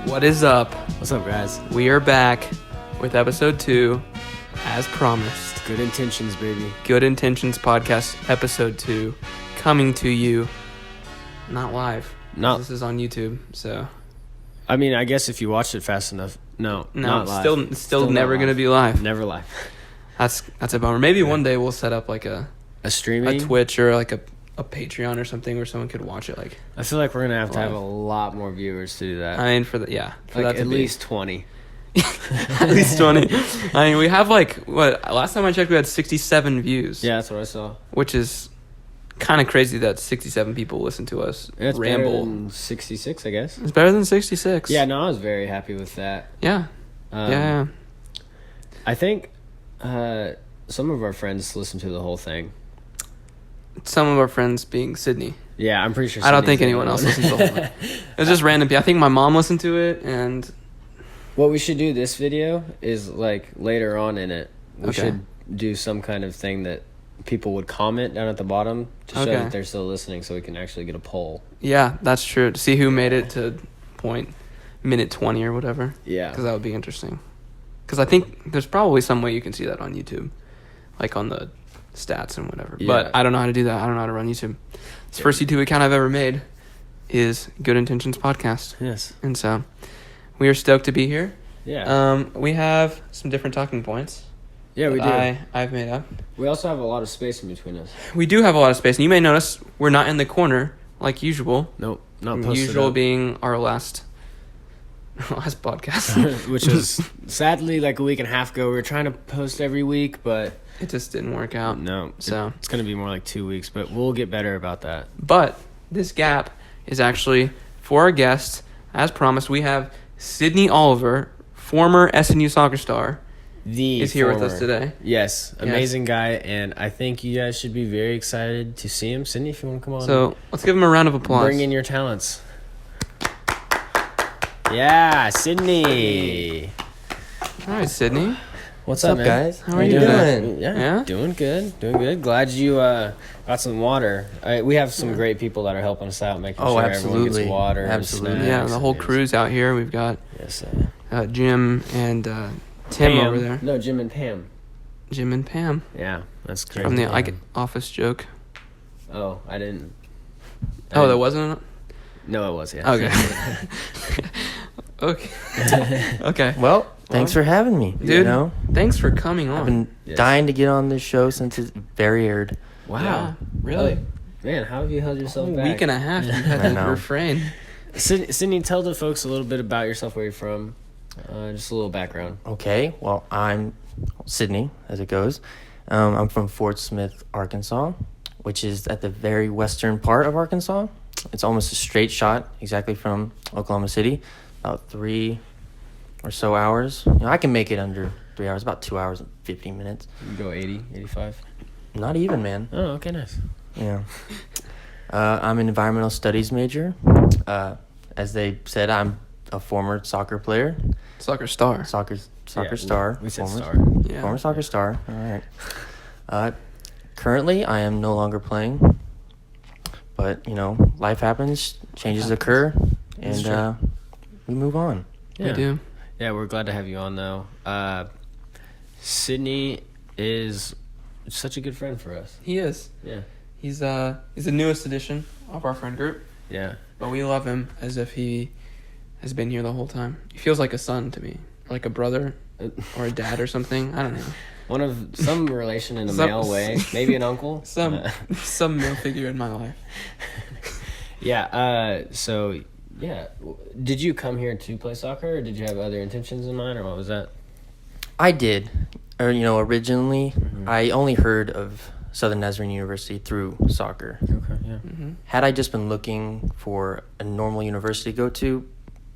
What is up? What's up, guys? We are back with episode 2, as promised. Good intentions, baby. Good Intentions Podcast, episode 2, coming to you, not live. No. This is on YouTube, so. I mean, I guess if you watched it fast enough. No, not live. Still never going to be live. Never live. That's a bummer. Maybe one day we'll set up like a streaming? a Twitch or like a Patreon or something where someone could watch it. Like, I feel like we're going to have a lot more viewers to do that. I mean, for like that at least 20. At least 20. I mean, we have last time I checked, we had 67 views. Yeah, that's what I saw. Which is kind of crazy that 67 people listen to us It's ramble. better than 66, I guess. It's better than 66. Yeah, no, I was very happy with that. Yeah. Yeah. I think some of our friends listened to the whole thing. Some of our friends being Sydney. Yeah, I'm pretty sure. I don't think anyone else listened to the whole thing. It was just random people. I think my mom listened to it, and what we should do this video is, like, later on in it, we Okay. should do some kind of thing that people would comment down at the bottom to show that they're still listening, so we can actually get a poll. yeah, that's true. To see who made it to minute 20 or whatever. Yeah. Because that would be interesting. Because I think there's probably some way you can see that on YouTube, like on the stats and whatever. Yeah. But I don't know how to do that. I don't know how to run YouTube. This first YouTube account I've ever made is Good Intentions Podcast. Yes. And so we are stoked to be here. Yeah. We have some different talking points. Yeah, we do. I've made up. We also have a lot of space in between us. We do have a lot of space, and you may notice we're not in the corner like usual. Nope, not posted Usual up. being our last podcast, Which was sadly like a week and a half ago. We were trying to post every week, but it just didn't work out. no. So It's going to be more like 2 weeks, but we'll get better about that. But this gap is actually for our guests. As promised, we have Sydney Oliver, former SNU soccer star, is here with us today. Yes, amazing guy, and I think you guys should be very excited to see him. Sydney, if you want to come on. So let's give him a round of applause. Bring in your talents. Yeah, Sydney. All right, Sydney. What's up, man? guys? How are you doing? Yeah, doing good. Glad you got some water. We have some great people that are helping us out, making sure everyone gets water. Absolutely. And Yeah, snacks the whole and crew's out here. We've got yes, Jim and Tim Pam. over there. No, Jim and Pam. Jim and Pam. Yeah, that's crazy. From the Office joke. Oh, I didn't. Oh, that wasn't. No, it was. Yeah. Okay. Okay. Okay. Well, thanks for having me. Dude, You know, thanks for coming on. I've been Yes. dying to get on this show since it's very aired. Wow. Yeah, really? Man, how have you held yourself A back? week and a half. You had I to know. refrain. Sydney, tell the folks a little bit about yourself, where you're from. Just a little background. Okay, well, I'm Sydney, as it goes. I'm from Fort Smith, Arkansas, which is at the very western part of Arkansas. It's almost a straight shot exactly from Oklahoma City, about 3 or so hours. You know, I can make it under 3 hours, about 2 hours and 15 minutes. You go 80, 85? Not even, man. Oh, okay, nice. Yeah. I'm an environmental studies major. As they said, I'm a former soccer player. Soccer star. Soccer Yeah, star. We said former, star. Yeah. Former soccer star. All right. Currently, I am no longer playing. But, you know, life happens, changes occur, That's and we move on. Yeah. We do. Yeah, we're glad to have you on, though. Sydney is such a good friend for us. He is. Yeah. He's the newest addition of our friend group, Yeah. but we love him as if he has been here the whole time. He feels like a son to me, or like a brother, or a dad or something. I don't know. One of some relation in a Some- male way. Maybe an uncle. Some male figure in my life. Yeah. So, yeah. Did you come here to play soccer, or did you have other intentions in mind, or what was that? I did. Originally, I only heard of Southern Nazarene University through soccer. Okay. Yeah. Mm-hmm. Had I just been looking for a normal university to go to,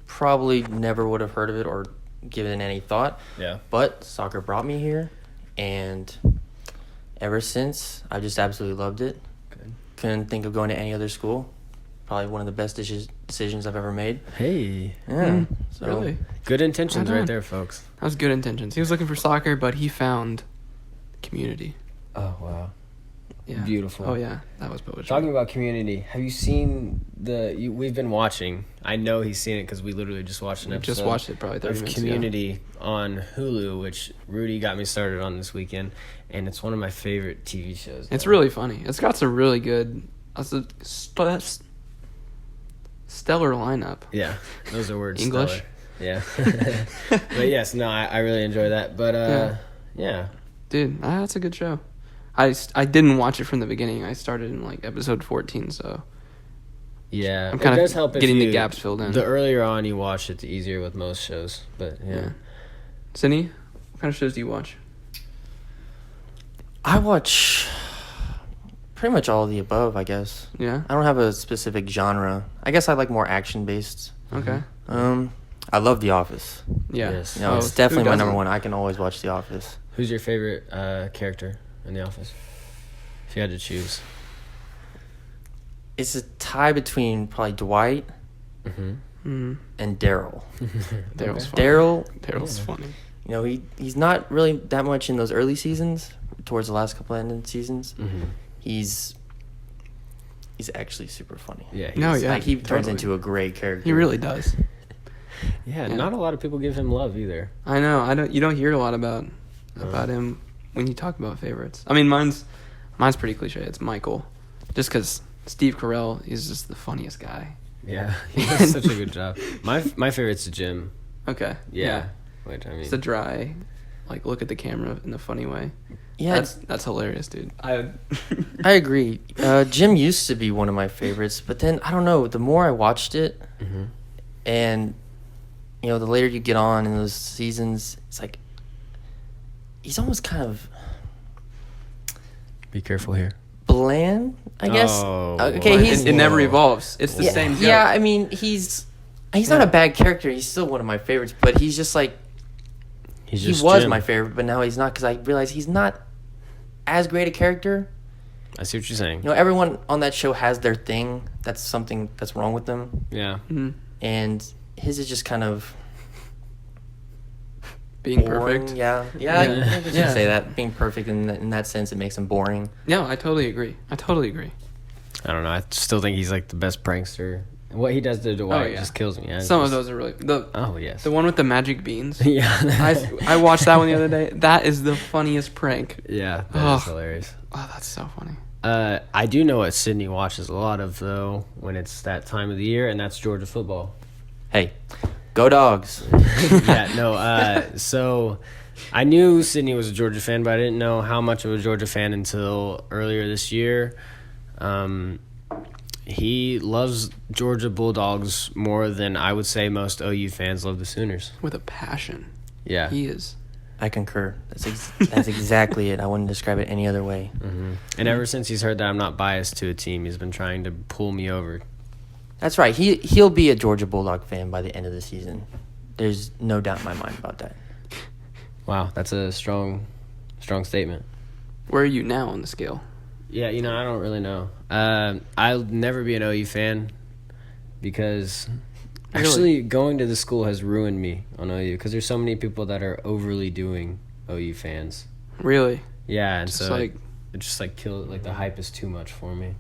probably never would have heard of it or given any thought. Yeah. But soccer brought me here, and ever since, I've just absolutely loved it. Good. Couldn't think of going to any other school. Probably one of the best decisions I've ever made. Hey. Yeah. So, Really? Good intentions Right on. right there, folks. That was good intentions. He was looking for soccer, but he found community. Oh, wow. Yeah. Beautiful. Oh yeah, that was poetry. Talking about Community, have you seen we've been watching, I know he's seen it because we literally just watched an episode. Just watched it probably 30 minutes Community ago. on Hulu, which Rudy got me started on this weekend, and it's one of my favorite TV shows. It's really funny. It's got some really good, stellar lineup. Yeah, those are words. English. Stellar. Yeah. But yes, no, I really enjoy that. But yeah. Dude, that's a good show. I didn't watch it from the beginning. I started in like episode 14, so yeah, I'm kind does help of getting the gaps filled in. The earlier on you watch it, the easier with most shows. But yeah. Sydney, what kind of shows do you watch? I watch pretty much all of the above, I guess. Yeah? I don't have a specific genre. I guess I like more action-based. Okay. I love The Office. Yeah. Yes. You know, it's definitely my number one. I can always watch The Office. Who's your favorite character in The Office? If you had to choose. It's a tie between probably Dwight Mm-hmm. and Daryl. Daryl's funny. Daryl's funny. You know, he's not really that much in those early seasons. Towards the last couple ending seasons, he's actually super funny. Yeah. He turns into a great character. He really does. Yeah, not a lot of people give him love either. I know. You don't hear a lot about him when you talk about favorites. I mean, mine's pretty cliche. It's Michael, just because Steve Carell is just the funniest guy. Yeah, he does such a good job. My favorite's Jim. Okay. Yeah. Which, I mean, it's the dry, like, look at the camera in a funny way. Yeah, that's hilarious, dude. I agree. Jim used to be one of my favorites, but then I don't know. The more I watched it, and you know, the later you get on in those seasons, it's like he's almost kind of be careful here. Bland, I guess. Oh, okay, it never evolves. It's the same joke. Yeah, I mean, he's not a bad character. He's still one of my favorites, but he's just like he was Jim. My favorite, but now he's not because I realize he's not as great a character. I see what you're saying. You know, everyone on that show has their thing. That's something that's wrong with them. Yeah. Mm-hmm. And his is just kind of being boring. Perfect. Yeah. I guess you could say that. Being perfect in that sense, it makes him boring. Yeah, I totally agree. I don't know. I still think he's like the best prankster. What he does to Dwight just kills me. Some of those are really yes. The one with the magic beans. Yeah. I watched that one the other day. That is the funniest prank. Yeah, that is hilarious. Oh, that's so funny. I do know what Sydney watches a lot of though when it's that time of the year, and that's Georgia football. Hey, go Dogs! Yeah, no. So I knew Sydney was a Georgia fan, but I didn't know how much of a Georgia fan until earlier this year. He loves Georgia Bulldogs more than I would say most OU fans love the Sooners. With a passion. Yeah. He is. I concur. That's exactly it. I wouldn't describe it any other way. Mm-hmm. And ever since he's heard that I'm not biased to a team, he's been trying to pull me over. That's right. He'll be a Georgia Bulldog fan by the end of the season. There's no doubt in my mind about that. Wow, that's a strong statement. Where are you now on the scale? Yeah, I don't really know. I'll never be an OU fan because actually going to the school has ruined me on OU because there's so many people that are overly doing OU fans. Really? Yeah, and just so it just like kills, like the hype is too much for me.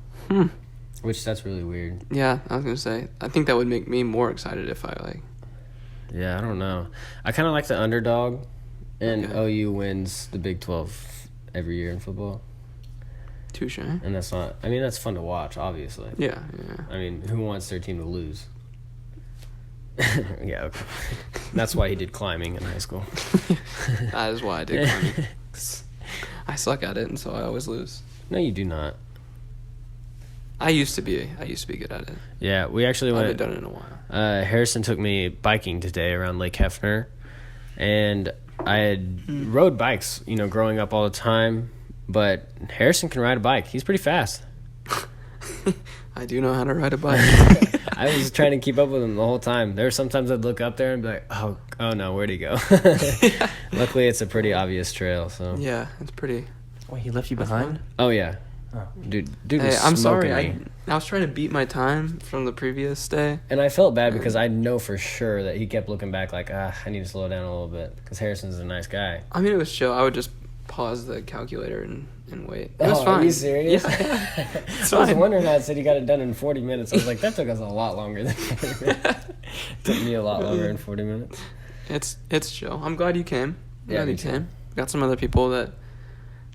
Which that's really weird. Yeah, I was gonna say. I think that would make me more excited if I like. Yeah, I don't know. I kind of like the underdog, and OU wins the Big 12 every year in football. Touche. And that's not. I mean, that's fun to watch, obviously. Yeah. I mean, who wants their team to lose? Yeah, okay. That's why he did climbing in high school. That is why I did climbing. I suck at it, and so I always lose. No, you do not. I used to be good at it. Yeah, we actually went. I haven't done it in a while. Harrison took me biking today around Lake Hefner, and I had rode bikes, growing up all the time. But Harrison can ride a bike. He's pretty fast. I do know how to ride a bike. I was trying to keep up with him the whole time. There were sometimes I'd look up there and be like, oh no, where'd he go? Luckily, it's a pretty obvious trail. So yeah, it's pretty. Wait, he left you behind? Oh yeah. Oh. Dude hey, was I'm sorry. me. I was trying to beat my time from the previous day. And I felt bad because I know for sure that he kept looking back like, I need to slow down a little bit because Harrison's a nice guy. I mean, it was chill. I would just pause the calculator and wait. It was Oh, fine. are you serious? Yeah. It's I was fine. wondering how it said he got it done in 40 minutes. I was like, that took us a lot longer than 40 minutes. Took me a lot longer than 40 minutes. It's chill. I'm glad you came. Yeah, Glad me you too. came. Got some other people that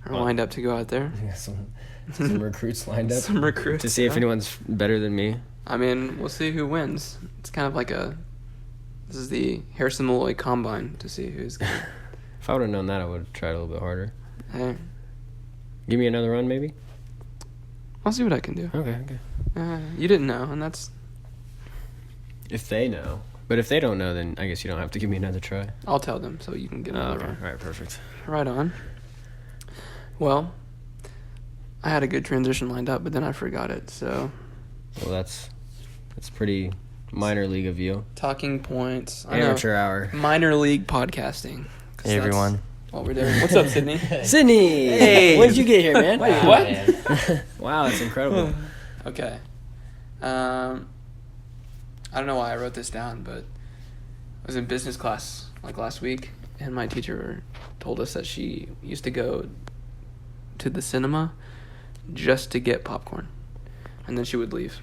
are Well, lined up to go out there. We got some recruits lined up. Some recruits. To see if yeah. anyone's better than me. I mean, we'll see who wins. It's kind of like this is the Harrison Malloy Combine to see who's good. If I would have known that, I would have tried a little bit harder. Hey, Give me another run, maybe? I'll see what I can do. Okay. You didn't know, and that's... If they know. But if they don't know, then I guess you don't have to give me another try. I'll tell them so you can get another Okay. one. All right, perfect. Right on. Well, I had a good transition lined up, but then I forgot it, so... Well, that's pretty minor league of you. Talking points. I know. Amateur hour. Minor league podcasting. 'Cause Hey, that's everyone. What we're doing. What's up, Sydney? Sydney! Hey! When did you get here, man? Wait, Wow, what? man. Wow, that's incredible. Okay. I don't know why I wrote this down, but I was in business class like last week, and my teacher told us that she used to go to the cinema just to get popcorn, and then she would leave.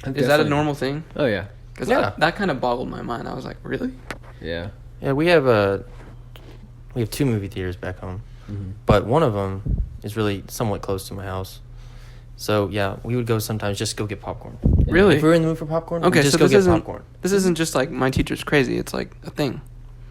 Is that a normal thing? Oh, yeah. Because Yeah. that kind of boggled my mind. I was like, really? Yeah. Yeah, we have 2 movie theaters back home, Mm-hmm. but one of them is really somewhat close to my house. So yeah, we would go sometimes just go get popcorn. Really? If we were in the mood for popcorn, Okay, we'd just so go this get isn't popcorn. this isn't just like my teacher's crazy. It's like a thing.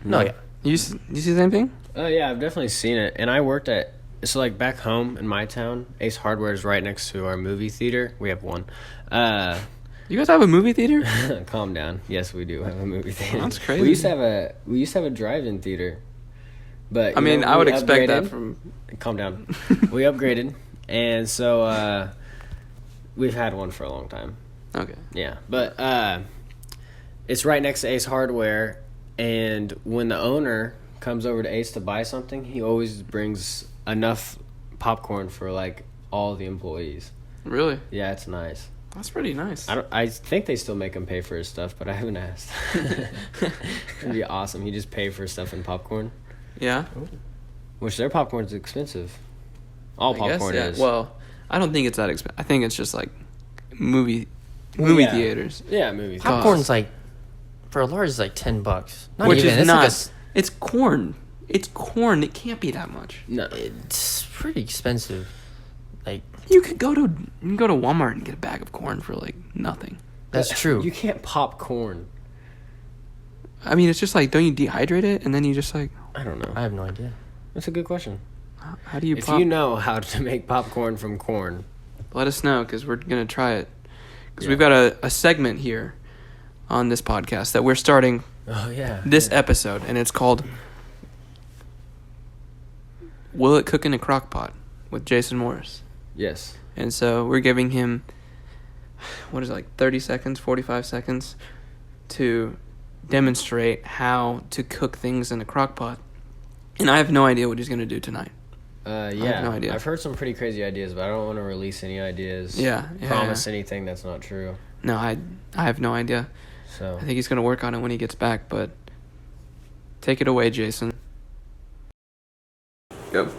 No, yeah. You see the same thing? Oh, yeah, I've definitely seen it. And I worked at, so like back home in my town, Ace Hardware is right next to our movie theater. We have one. You guys have a movie theater? Calm down. Yes, we do have a movie theater. That's crazy. We used to have a drive-in theater. But I mean, I would we expect that upgraded. from. Calm down. We upgraded, and so we've had one for a long time. Okay. Yeah, but it's right next to Ace Hardware, and when the owner comes over to Ace to buy something, he always brings enough popcorn for like all the employees. Really? Yeah, it's nice. That's pretty nice. I think they still make him pay for his stuff, but I haven't asked. It'd be awesome. He just pay for stuff and popcorn, Yeah. which their popcorn's expensive. All I guess, popcorn yeah. is. Well, I don't think it's that expensive. I think it's just like movie Yeah. theaters. Yeah, movies. Pop- Popcorn's like, for a large, is like $10. Not Which even. is It's not. like a s- It's corn. It's corn. It can't be that much. No. it's pretty expensive. Like, You could go to Walmart and get a bag of corn for like nothing. that's true. You can't pop corn. I mean, it's just like, don't you dehydrate it and then you just like, I don't know. I have no idea. That's a good question. how do you If pop? you know how to make popcorn from corn, Let us know because we're gonna try it. Because Yeah. we've got a segment here on this podcast that we're starting oh yeah, this episode, and it's called "Will It Cook in a Crock Pot" with Jason Morris. yes, And so we're giving him, what is it, like 30 seconds, 45 seconds to demonstrate how to cook things in a crock pot. And I have no idea what he's going to do tonight. yeah. no idea. I've heard some pretty crazy ideas, but I don't want to release any ideas. Yeah. Promise anything that's not true. No, I have no idea. So I think he's going to work on it when he gets back, but take it away, Jason. Go.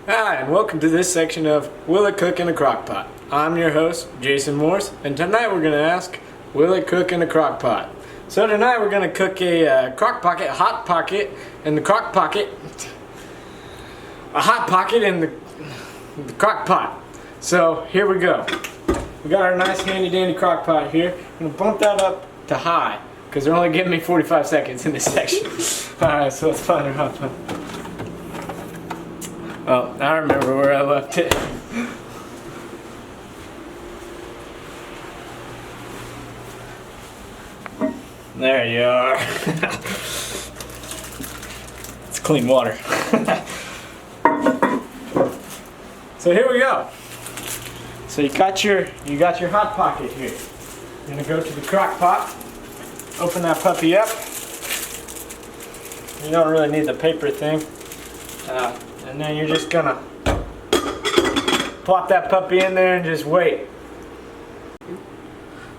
Hi, and welcome to this section of Will It Cook in a Crock Pot? I'm your host, Jason Morse, and tonight we're going to ask, will it cook in a crock pot? So tonight we're going to cook a crock pocket, hot pocket, in the crock pocket. A hot pocket in the crock pot. So here we go. We got our nice handy dandy crock pot here. I'm going to bump that up to high, because they're only giving me 45 seconds in this section. Alright, so let's find our hot pot. Oh, I remember where I left it. There you are. It's clean water. So here we go. So you got your hot pocket here. You're gonna go to the crock pot. Open that puppy up. You don't really need the paper thing. And then you're just gonna plop that puppy in there and just wait.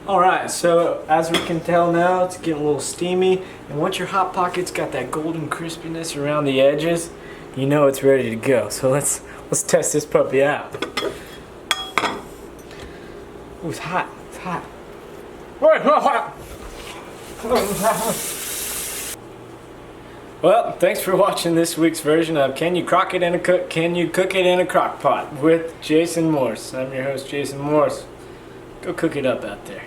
Alright, so as we can tell now, it's getting a little steamy. And once your hot pocket's got that golden crispiness around the edges, you know it's ready to go. So let's test this puppy out. Ooh, it's hot. It's hot. Well, thanks for watching this week's version of Can You Cook It in a Crock Pot with Jason Morse. I'm your host, Jason Morse. Go cook it up out there.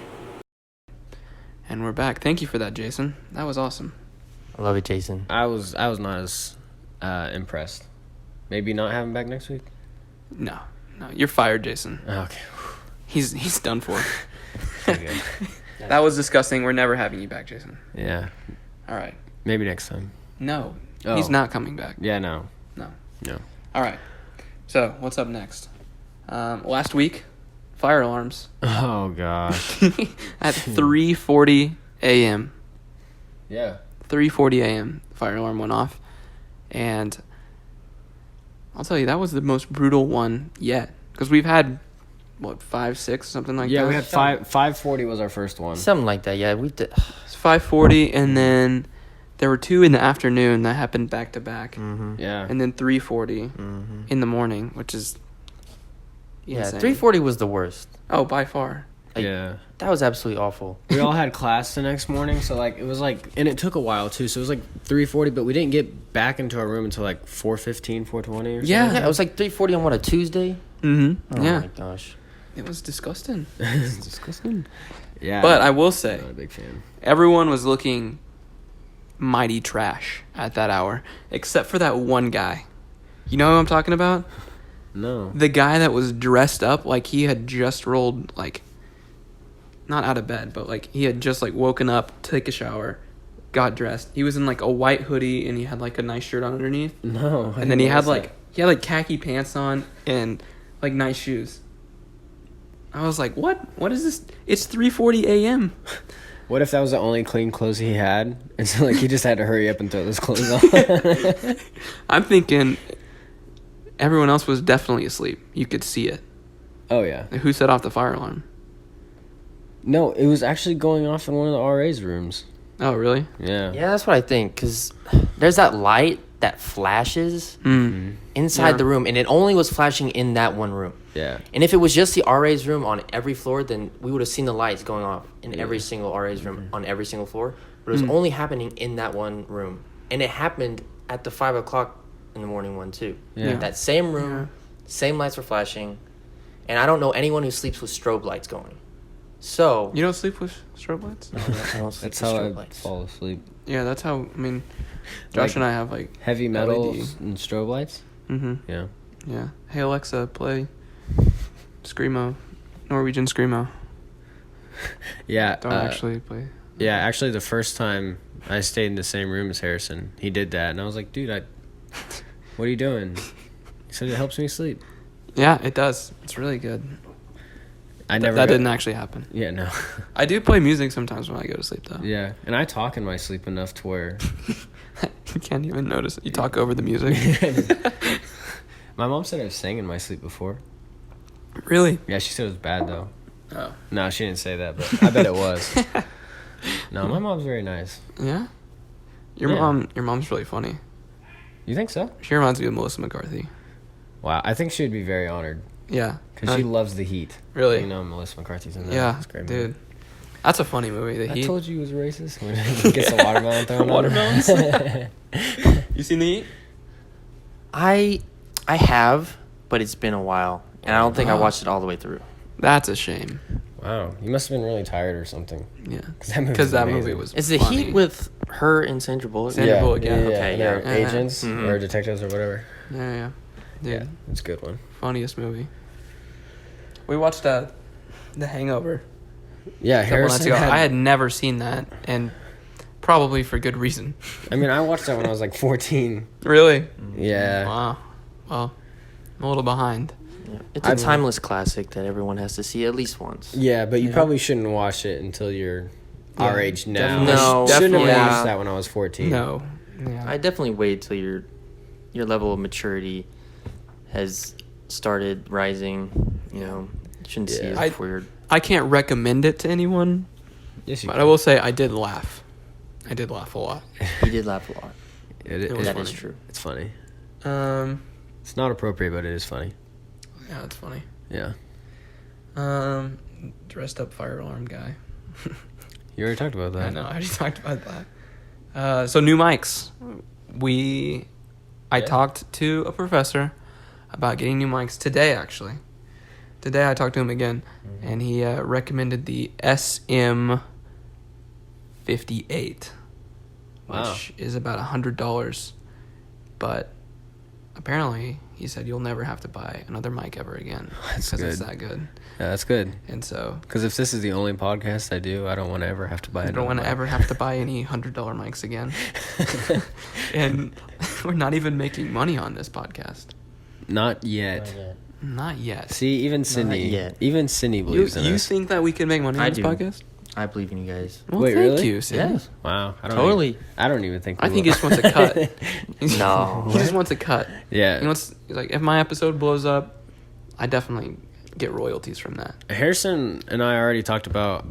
And we're back. Thank you for that, Jason. That was awesome. I love it, Jason. I was not as impressed. Maybe not have him back next week. No, you're fired, Jason. Okay. He's done for. Okay, good. That was disgusting. We're never having you back, Jason. Yeah. All right. Maybe next time. No, Oh. he's not coming back. Yeah. No. No. No. All right. So what's up next? Last week, fire alarms Oh gosh. at 3:40 a.m. Yeah. 3:40 a.m. fire alarm went off, and I'll tell you that was the most brutal one yet because we've had 5, 6, something like that. Yeah, we had 5:40 was our first one. Something like that. Yeah, we did. It's 5:40, and then there were 2 in the afternoon that happened back to back, Yeah. and then 3:40 in the morning, which is insane. 3:40 was the worst. Oh, by far. Like, Yeah. That was absolutely awful. We all had class the next morning, so like it was like, and it took a while too. So it was like 3:40, but we didn't get back into our room until like 4:15, 4:20 or something. Yeah. Yeah, it was like 3:40 on a Tuesday. Mm-hmm. Oh Yeah. my gosh. It was disgusting. It's disgusting. Yeah. But I will say, I'm not a big fan. everyone was looking mighty trash at that hour, except for that one guy. You know who I'm talking about? No. The guy that was dressed up like he had just rolled, like, not out of bed, but like he had just like woken up, took a shower, got dressed. He was in like a white hoodie and he had like a nice shirt on underneath. No. And then he had like khaki pants on and like nice shoes. I was like, what? What is this? It's 3:40 a.m. What if that was the only clean clothes he had, and so like he just had to hurry up and throw those clothes on? I'm thinking everyone else was definitely asleep. You could see it. Oh yeah. Like, who set off the fire alarm? No, it was actually going off in one of the RA's rooms. Oh, really? Yeah. Yeah, that's what I think. Because there's that light that flashes inside Yeah. the room, and it only was flashing in that one room. Yeah. And if it was just the RA's room on every floor, then we would have seen the lights going off in every single RA's room on every single floor. But it was only happening in that one room. And it happened at the 5 o'clock in the morning one, too. Yeah. That same room, same lights were flashing. And I don't know anyone who sleeps with strobe lights going. So... You don't sleep with strobe lights? No, I don't sleep That's with how strobe I lights. fall asleep. Yeah, that's how, I mean, Josh Like, and I have like Heavy metal LED. and strobe lights? Mm-hmm. Yeah. Yeah. Hey, Alexa, play Screamo. Norwegian Screamo. Yeah. Don't actually play. Yeah, actually the first time I stayed in the same room as Harrison, he did that. And I was like, dude, what are you doing? He said it helps me sleep. Yeah, it does. It's really good. That didn't actually happen. Yeah, no. I do play music sometimes when I go to sleep, though. Yeah, and I talk in my sleep enough to where... You can't even notice it. You talk over the music. My mom said I sang in my sleep before. Really? Yeah, she said it was bad, though. Oh. No, she didn't say that, but I bet it was. No, my mom's very nice. Yeah? Your mom's really funny. You think so? She reminds me of Melissa McCarthy. Wow, I think she would be very honored. Yeah. Because she loves The Heat. Really? You know, Melissa McCarthy's in that. Yeah, It's a great dude. movie. That's a funny movie. The I Heat. told you he was racist when he gets a watermelon thrown Watermelons? on him. You seen The Heat? I have, but it's been a while. And I don't think I Oh. watched it all the way through. That's a shame. Wow, you must have been really tired or something. Yeah. Because that movie was Is the funny. Heat with her and Sandra Bullock? Sandra Bullock, yeah. Okay, and they're yeah. agents Mhm. or detectives or whatever. Yeah. Dude, Yeah, it's a good one. funniest movie. We watched The Hangover Yeah, a couple nights Harrison ago. I had never seen that, and probably for good reason. I mean, I watched that when I was like 14. Really? Yeah. Wow. Well, I'm a little behind. Yeah. It's a timeless classic that everyone has to see at least once. Yeah, but you Yeah. probably shouldn't watch it until you're our Yeah, age now. definitely. No, I shouldn't have definitely. watched that when I was 14. No. Yeah. I definitely wait till your level of maturity has started rising. You know, you shouldn't see it Yeah. before you're... I can't recommend it to anyone, Yes, you but can. I will say I did laugh. I did laugh a lot. You did laugh a lot. It was That funny. is true. It's funny. It's not appropriate, but it is funny. Yeah, it's funny. Yeah. Dressed up fire alarm guy. You already talked about that. I know. I already talked about that. So new mics. I talked to a professor about getting new mics today. Actually, today I talked to him again, and he recommended the SM58, Wow. which is about $100. But apparently, he said you'll never have to buy another mic ever again That's because it's good. that good. Yeah, that's good. And so Because if this is the only podcast I do, I don't want to ever have to buy I another don't want to mic. ever have to buy any $100 mics again. And we're not even making money on this podcast. Not yet. Not yet. Not yet. See, even Sydney. yet. Even Sydney believes in You us. think that we can make money on I this do. podcast? I believe in you guys. Well, Wait, thank really? you, Sydney. Yes. Wow. Totally. I don't even think. I we think he will. just wants a cut. No. He just wants a cut. Yeah. He's like, if my episode blows up, I definitely get royalties from that. Harrison and I already talked about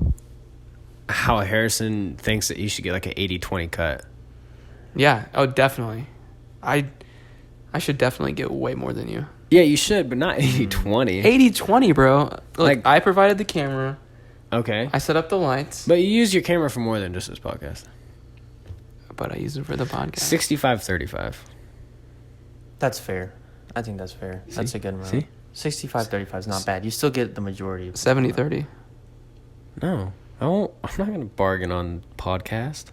how Harrison thinks that you should get like an 80-20 cut. Yeah. Oh, definitely. I should definitely get way more than you. Yeah, you should, but not 80-20. 80-20, bro. Look, Like- I provided the camera. Okay. I set up the lights. But you use your camera for more than just this podcast. But I use it for the podcast. 65-35. That's fair. I think that's fair. That's See? a good amount. See? 65-35 is not bad. You still get the majority of 70-30. No. I won't. I'm not going to bargain on podcast.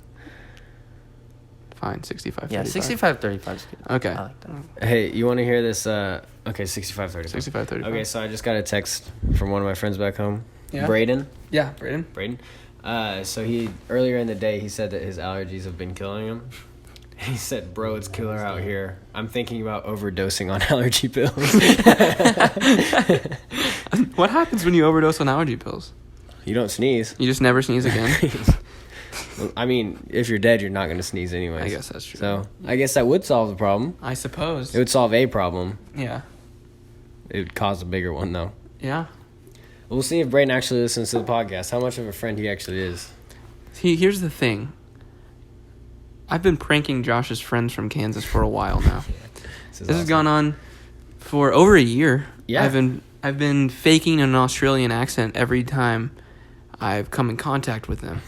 Fine, 65-35. Yeah, 65-35 is good. Okay. I like that. Hey, you want to hear this? Okay, 65-35. 65-35. Okay, so I just got a text from one of my friends back home. Yeah. Braden. Yeah, Brayden. So he earlier in the day he said that his allergies have been killing him. He said, "Bro, it's killer out here. I'm thinking about overdosing on allergy pills." What happens when you overdose on allergy pills? You don't sneeze. You just never sneeze again? I mean, if you're dead, you're not going to sneeze anyways. I guess that's true. So I guess that would solve the problem. I suppose. It would solve a problem. Yeah. It would cause a bigger one, though. Yeah. We'll see if Braden actually listens to the podcast. How much of a friend he actually is. See, here's the thing. I've been pranking Josh's friends from Kansas for a while now. This has gone on for over a year. Yeah. I've been faking an Australian accent every time I've come in contact with them.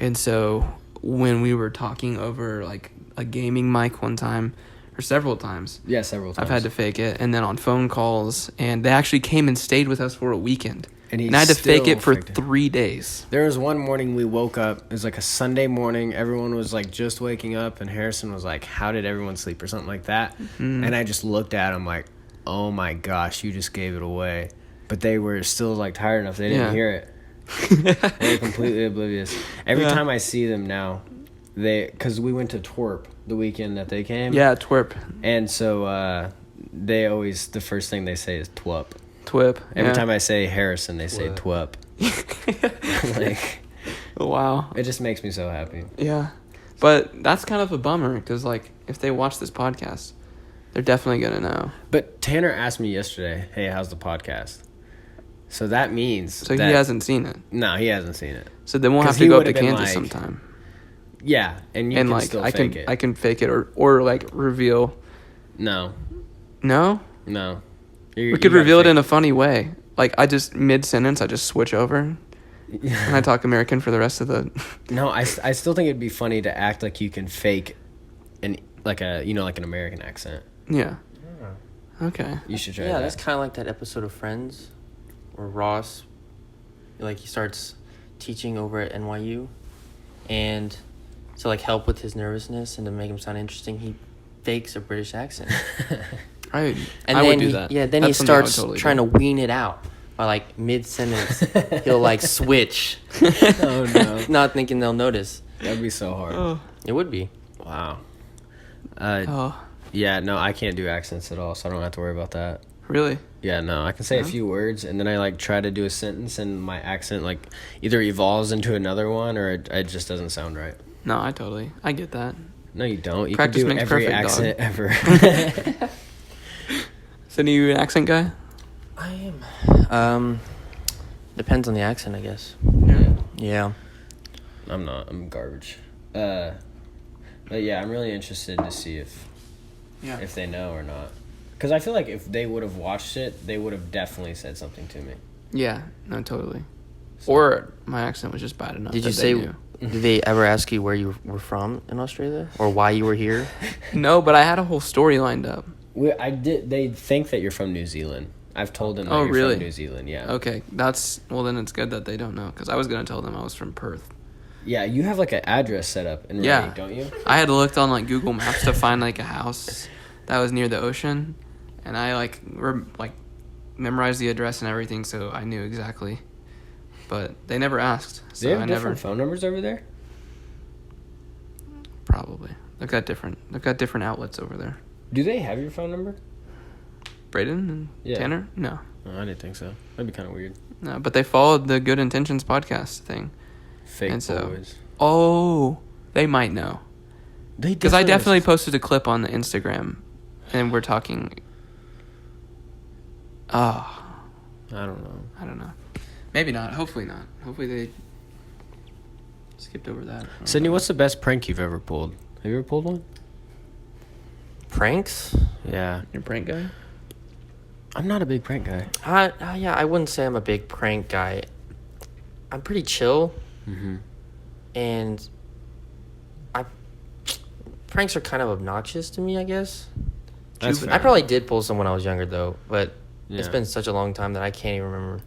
And so when we were talking over like a gaming mic one time or several times, Yeah, several times. I've had to fake it, and then on phone calls, and they actually came and stayed with us for a weekend. And I had to fake still it for faked it. 3 days. There was one morning we woke up. It was like a Sunday morning. Everyone was like just waking up, and Harrison was like, "How did everyone sleep?" or something like that. And I just looked at him like, "Oh my gosh, you just gave it away." But they were still like tired enough; they didn't Yeah. hear it. They were completely oblivious. Every Yeah. time I see them now, because we went to Twerp the weekend that they came. Yeah, twerp. And so they always, the first thing they say is "twup." Twip. Every yeah. time I say Harrison, they say "twup." Like, Wow. it just makes me so happy. Yeah. But that's kind of a bummer because, like, if they watch this podcast, they're definitely going to know. But Tanner asked me yesterday, "Hey, how's the podcast?" So that means So that, he hasn't seen it. No, he hasn't seen it. So then we'll 'Cause have to he go up to would've been Kansas like- sometime. Yeah, and you And, can like, still I fake can it. I can fake it or like, reveal. No, No? You We could reveal it in a funny way. Like, I just, mid-sentence, I just switch over. And I talk American for the rest of the... No, I still think it'd be funny to act like you can fake an an American accent. Yeah. Okay. You should try Yeah, that. that's kind of like that episode of Friends where Ross, like, he starts teaching over at NYU, and to, like, help with his nervousness and to make him sound interesting, he fakes a British accent. I And would then do he, that. Yeah, then That's he something I would starts totally trying do. to wean it out by, like, mid-sentence. He'll, like, switch, Oh no, not thinking they'll notice. that'd be so hard. Oh. It would be. Wow. Oh. Yeah, no, I can't do accents at all, so I don't have to worry about that. Really? Yeah, no, I can say a No? few words, and then I like try to do a sentence, and my accent like either evolves into another one, or it just doesn't sound right. No, I get that. No, you don't. You Practice can do makes every perfect, accent ever. So, are you an accent guy? I am. Depends on the accent, I guess. Yeah. I'm not. I'm garbage. But yeah, I'm really interested to see if Yeah. if they know or not. Because I feel like if they would have watched it, they would have definitely said something to me. Yeah. No, totally. Or my accent was just bad enough. Did that you they say? knew. Did they ever ask you where you were from in Australia or why you were here? No, but I had a whole story lined up. They think that you're from New Zealand. I've told them that Oh, you're really? from New Zealand, yeah. Okay, then it's good that they don't know, because I was gonna tell them I was from Perth. Yeah, you have like an address set up in Yeah. writing, don't you? I had looked on like Google Maps to find like a house that was near the ocean, and I like memorized the address and everything, so I knew exactly. But they never asked. Do So they have I different never phone numbers over there? probably. They've got different outlets over there. Do they have your phone number? Braden and Yeah. Tanner? No. Oh, I didn't think so. That'd be kind of weird. No, but they followed the Good Intentions podcast thing. Fake And so- boys. Oh, they might know. Because I definitely posted a clip on the Instagram, and we're talking. Oh, I don't know. I don't know. Maybe not. Hopefully not. Hopefully they skipped over that. Sydney, what's the best prank you've ever pulled? Have you ever pulled one? Pranks? Yeah. Your prank guy? I'm not a big prank guy. Yeah, I wouldn't say I'm a big prank guy. I'm pretty chill, Mm-hmm. and pranks are kind of obnoxious to me, I guess. That's I fair. probably did pull some when I was younger though, but it's Yeah. been such a long time that I can't even remember.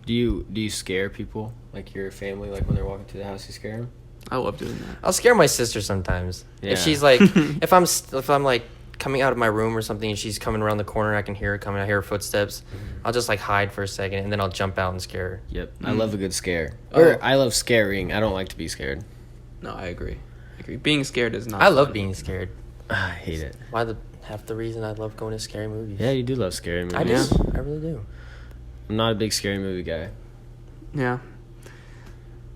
Do you scare people? Like your family, like when they're walking through the house, you scare them? I love doing that. I'll scare my sister sometimes. Yeah. If she's like, if I'm like coming out of my room or something and she's coming around the corner, I can hear her coming. I hear her footsteps. I'll just like hide for a second and then I'll jump out and scare her. Yep. I love a good scare. Oh. Or I love scaring. I don't like to be scared. No, I agree. Being scared is not. I love fun. being scared. I hate it. Half the reason I love going to scary movies. Yeah, you do love scary movies. I do. Yeah. I really do. I'm not a big scary movie guy. Yeah.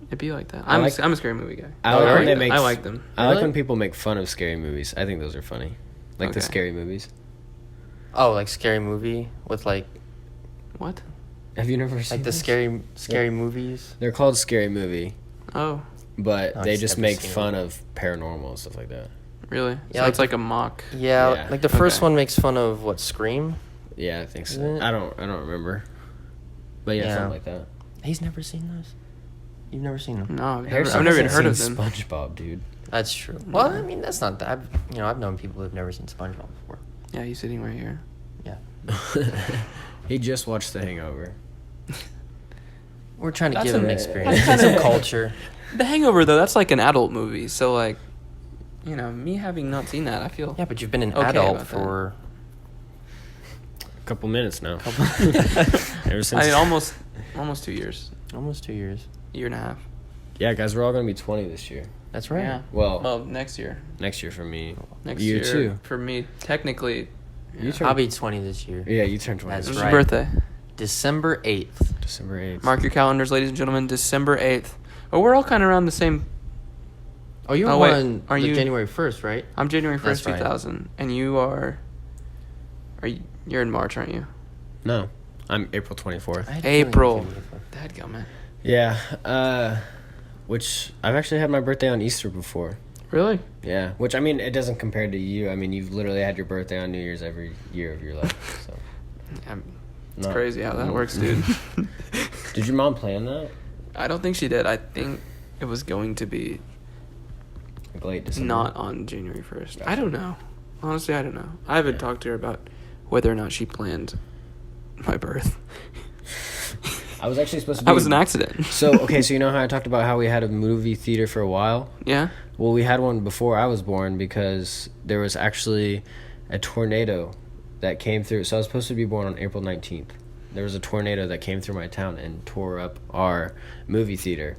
It'd be like that. I I'm like- a scary movie guy. I like when they make. I like them. I like Really? when people make fun of scary movies. I think those are funny. Like the Okay. scary movies. Oh, like scary movie with like What? Have you never seen the those? scary movies. They're called Scary Movie, Oh, but Oh, they I've just never make seen fun it. of paranormal and stuff like that. really? Yeah, So like it's like a mock. Yeah, Yeah. like the first Okay. one makes fun of what, Scream? Yeah, I think so. Isn't it? I don't remember. But yeah, Yeah. something like that. He's never seen those. You've never seen them. No, I've Harrison never even hasn't heard of seen them. SpongeBob, dude. That's true. Well, I mean, that's not that. I've known people who've never seen SpongeBob before. Yeah, he's sitting right here. Yeah. He just watched The Hangover. We're trying to That's give him a- experience, that's some kinda- culture. The Hangover, though, that's like an adult movie. So, like, you know, me having not seen that, I feel. Yeah, but you've been an Okay adult about for. A couple minutes now. Couple- Ever since. I mean, almost 2 years. Almost 2 years. Year and a half. Yeah, guys, we're all gonna be 20 this year. That's right. Yeah. Well, next year. next year for me. Next Year year. two. For me, technically. You yeah. turn- I'll be 20 this year. Yeah, you turned 20. That's When's right. your birthday? December 8th. December 8th. Mark your calendars, ladies and gentlemen. December 8th. Oh, we're all kind of around the same. Oh, you were Oh, wait, born are you- January 1st, right? I'm January 1st, That's right. 2000. And you are. You're in March, aren't you? No, I'm April 24th. I had a feeling April. you could be Dadgummit. Yeah, which I've actually had my birthday on Easter before. Really? Yeah, which I mean, it doesn't compare to you. I mean, you've literally had your birthday on New Year's every year of your life. So It's Not- crazy how that works, dude. Did your mom plan that? I don't think she did. I think it was going to be Like late December. not on January 1st. I Gotcha. don't know. Honestly, I don't know. I haven't talked to her about whether or not she planned my birth. I was actually supposed to be. I was an accident. So okay, so you know how I talked about how we had a movie theater for a while? Yeah? Well, we had one before I was born because there was actually a tornado that came through. So I was supposed to be born on April 19th. There was a tornado that came through my town and tore up our movie theater.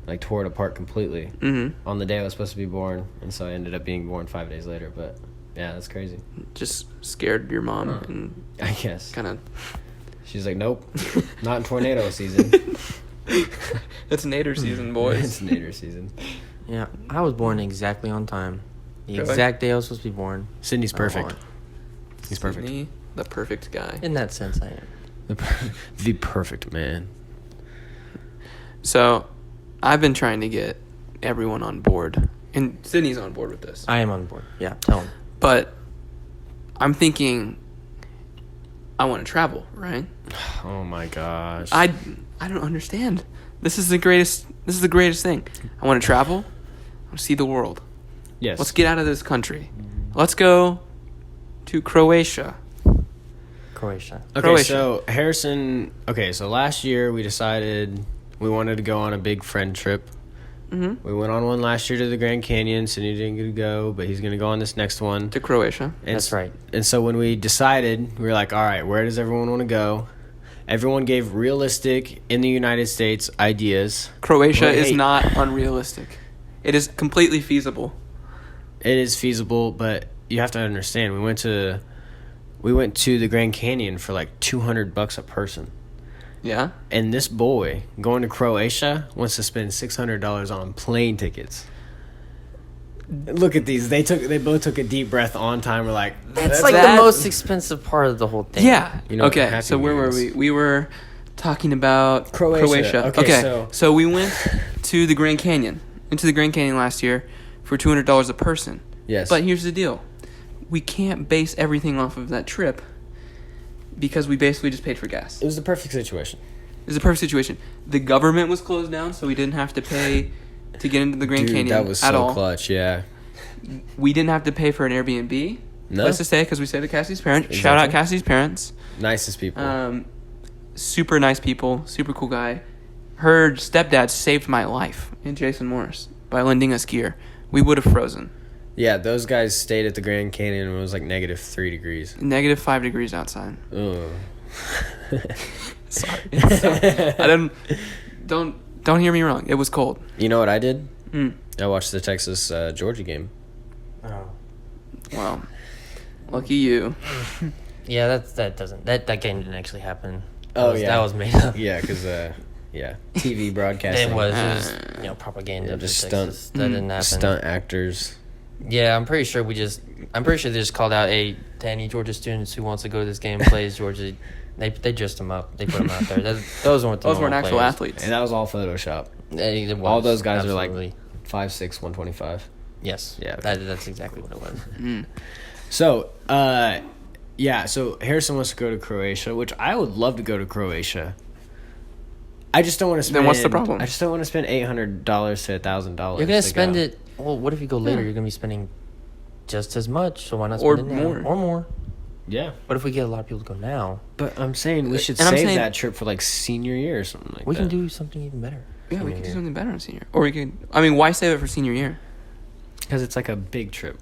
Like, tore it apart completely. Mm-hmm. On the day I was supposed to be born, and so I ended up being born 5 days later. But, yeah, that's crazy. Just scared your mom and I guess. kind of... She's like, nope, not in tornado season. It's Nader season, boys. It's Nader season. Yeah, I was born exactly on time. The Really? exact day I was supposed to be born. Sydney's I was perfect. born. He's perfect. Sydney, the perfect guy. In that sense, I am. The perfect man. So, I've been trying to get everyone on board And Sydney's on board with this. I am on board. Yeah, tell him. But I'm thinking I want to travel, right? Oh my gosh. I don't understand. This is the greatest thing. I want to travel. I want to see the world. Yes. Let's get out of this country. Let's go to Croatia. Croatia. Okay, Croatia. so Harrison. Okay, so last year we decided we wanted to go on a big friend trip. Mm-hmm. We went on one last year to the Grand Canyon. Sydney didn't get to go, but he's going to go on this next one. To Croatia. And That's right. And so when we decided, we were like, all right, where does everyone want to go? Everyone gave realistic, in the United States, ideas. Croatia But is hey, not unrealistic. It is completely feasible. It is feasible, but you have to understand, we went to the Grand Canyon for like $200 a person. Yeah? And this boy going to Croatia wants to spend $600 on plane tickets. Look at these. They both took a deep breath on time. We're like, It's like that- the most expensive part of the whole thing. Yeah. You know, okay, Happy so where were Meals. we? We were talking about Croatia. Okay, so we went to the Grand Canyon. Into the Grand Canyon last year for $200 a person. yes. But here's the deal. We can't base everything off of that trip because we basically just paid for gas. It was the perfect situation. It was a perfect situation. The government was closed down, so we didn't have to pay to get into the Grand Dude, Canyon that was at so all. clutch, yeah. We didn't have to pay for an Airbnb. No. Place to stay because we stayed at Cassie's parents. Shout out Exactly. Cassie's parents. Nicest people. Super nice people. Super cool guy. Her stepdad saved my life in Jason Morris by lending us gear. We would have frozen. Yeah, those guys stayed at the Grand Canyon and it was like -3 degrees. -5 degrees outside. Ugh. Sorry. I don't hear me wrong. It was cold. You know what I did? Mm. I watched the Texas Georgia game. Oh. Well, lucky you. Yeah, that game didn't actually happen. Oh, That yeah. was made up. Yeah, because TV broadcasting. It was propaganda. Yeah, for just Texas. That didn't happen. stunt acters. Yeah, I'm pretty sure they just called out to any Georgia students who wants to go to this game and plays Georgia. They dressed them up. They put them out there. Those weren't Actual athletes. And that was all Photoshop. It was, All those guys absolutely. are like 5'6", 125. Yes. Yeah, okay. That's exactly what it was. Mm. So, so Harrison wants to go to Croatia, which I would love to go to Croatia. I just don't want to spend. Then what's the problem? I just don't want to spend $800 to $1,000. You're gonna spend it. Well, what if you go later? You're gonna be spending just as much. So why not Or spend it now? more. Or more? Yeah, What if we get a lot of people to go now? but I'm saying we should And I'm save saying- that trip for like senior year or something like We that. can do something even better. Yeah, we Senior could do year. something better in senior. Or we could. I mean, why save it for senior year? Because it's like a big trip.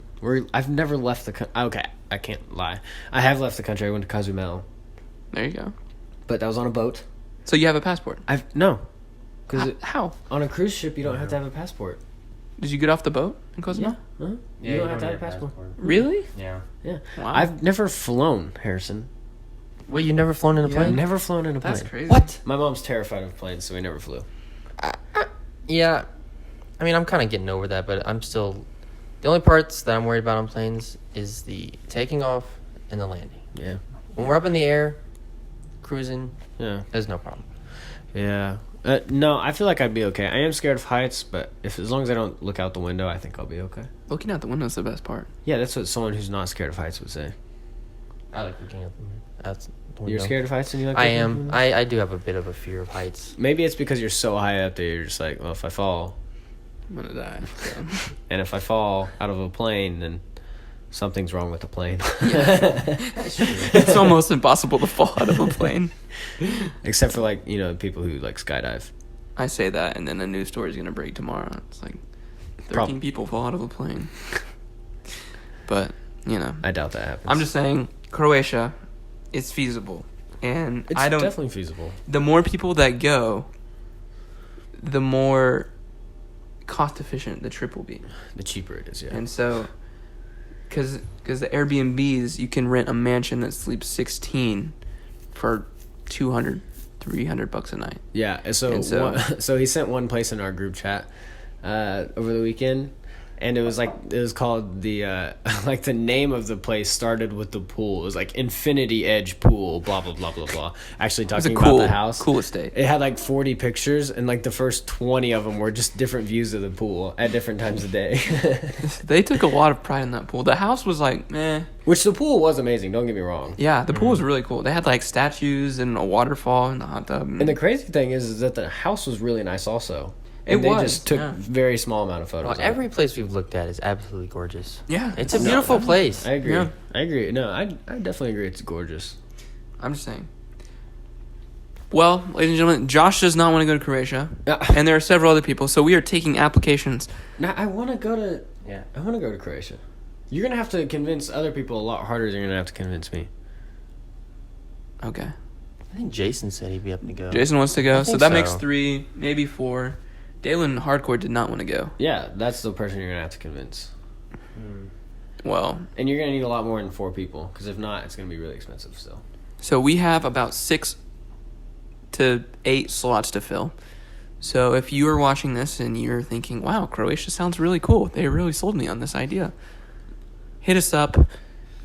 I've never left the country. Okay, I can't lie. I have left the country. I went to Cozumel, There you go. but that was on a boat. So you have a passport. No, because How? on a cruise ship you don't have to have a passport. Did you get off the boat in Cozumel? Huh? You don't have to have a passport. Really? Yeah. Yeah. Wow. I've never flown, Harrison. Wait, you never flown in a Yeah. I've plane? never flown in a That's plane. crazy. What? My mom's terrified of planes, so we never flew. Yeah. I mean, I'm kind of getting over that, but I'm still. The only parts that I'm worried about on planes is the taking off and the landing. Yeah. When we're up in the air, cruising, Yeah. there's no problem. Yeah. No, I feel like I'd be okay. I am scared of heights, but as long as I don't look out the window, I think I'll be okay. Looking out the window is the best part. Yeah, that's what someone who's not scared of heights would say. I like looking out the window. You're scared of heights and you like I looking out the am. window? I do have a bit of a fear of heights. Maybe it's because you're so high up there, you're just like, well, if I fall, I'm gonna die. So. and if I fall out of a plane, then something's wrong with the plane. It's almost impossible to fall out of a plane. Except for like, people who like skydive. I say that, and then a news story is gonna break tomorrow. It's like 13 Prob- people fall out of a plane. But I doubt that happens. I'm just saying, Croatia, it's feasible, and It's I don't. definitely feasible. The more people that go, the more cost efficient the trip will be. The cheaper it is, yeah. And so, because the Airbnbs, you can rent a mansion that sleeps 16 for $200, $300 a night. Yeah, so And so- so he sent one place in our group chat over the weekend. And it was called the like the name of the place started with the pool. It was like Infinity Edge Pool, blah blah blah blah blah. Actually, It was a talking about cool, the house, cool estate. it had like 40 pictures, and like the first 20 of them were just different views of the pool at different times of day. They took a lot of pride in that pool. The house was like, meh. Which the pool was amazing. Don't get me wrong. Yeah, the pool was really cool. They had like statues and a waterfall and a hot tub. And the crazy thing is that the house was really nice also. It And they was, just took yeah. very small amount of photos. Well, of it. every place we've looked at is absolutely gorgeous. Yeah, It's a beautiful place. I agree. Yeah. I agree. No, I definitely agree. It's gorgeous. I'm just saying. Well, ladies and gentlemen, Josh does not want to go to Croatia, and there are several other people. So we are taking applications. Now I want to go to. Yeah. I want to go to Croatia. You're gonna have to convince other people a lot harder than you're gonna have to convince me. Okay. I think Jason said he'd be up to go. Jason wants to go, I so think that so. makes 3, maybe 4. Dalen Hardcore did not want to go. Yeah, that's the person you're gonna have to convince. Well, And you're gonna need a lot more than 4 people, because if not, it's gonna be really expensive still. so we have about 6 to 8 slots to fill. So if you are watching this and you're thinking, wow, Croatia sounds really cool, they really sold me on this idea, hit us up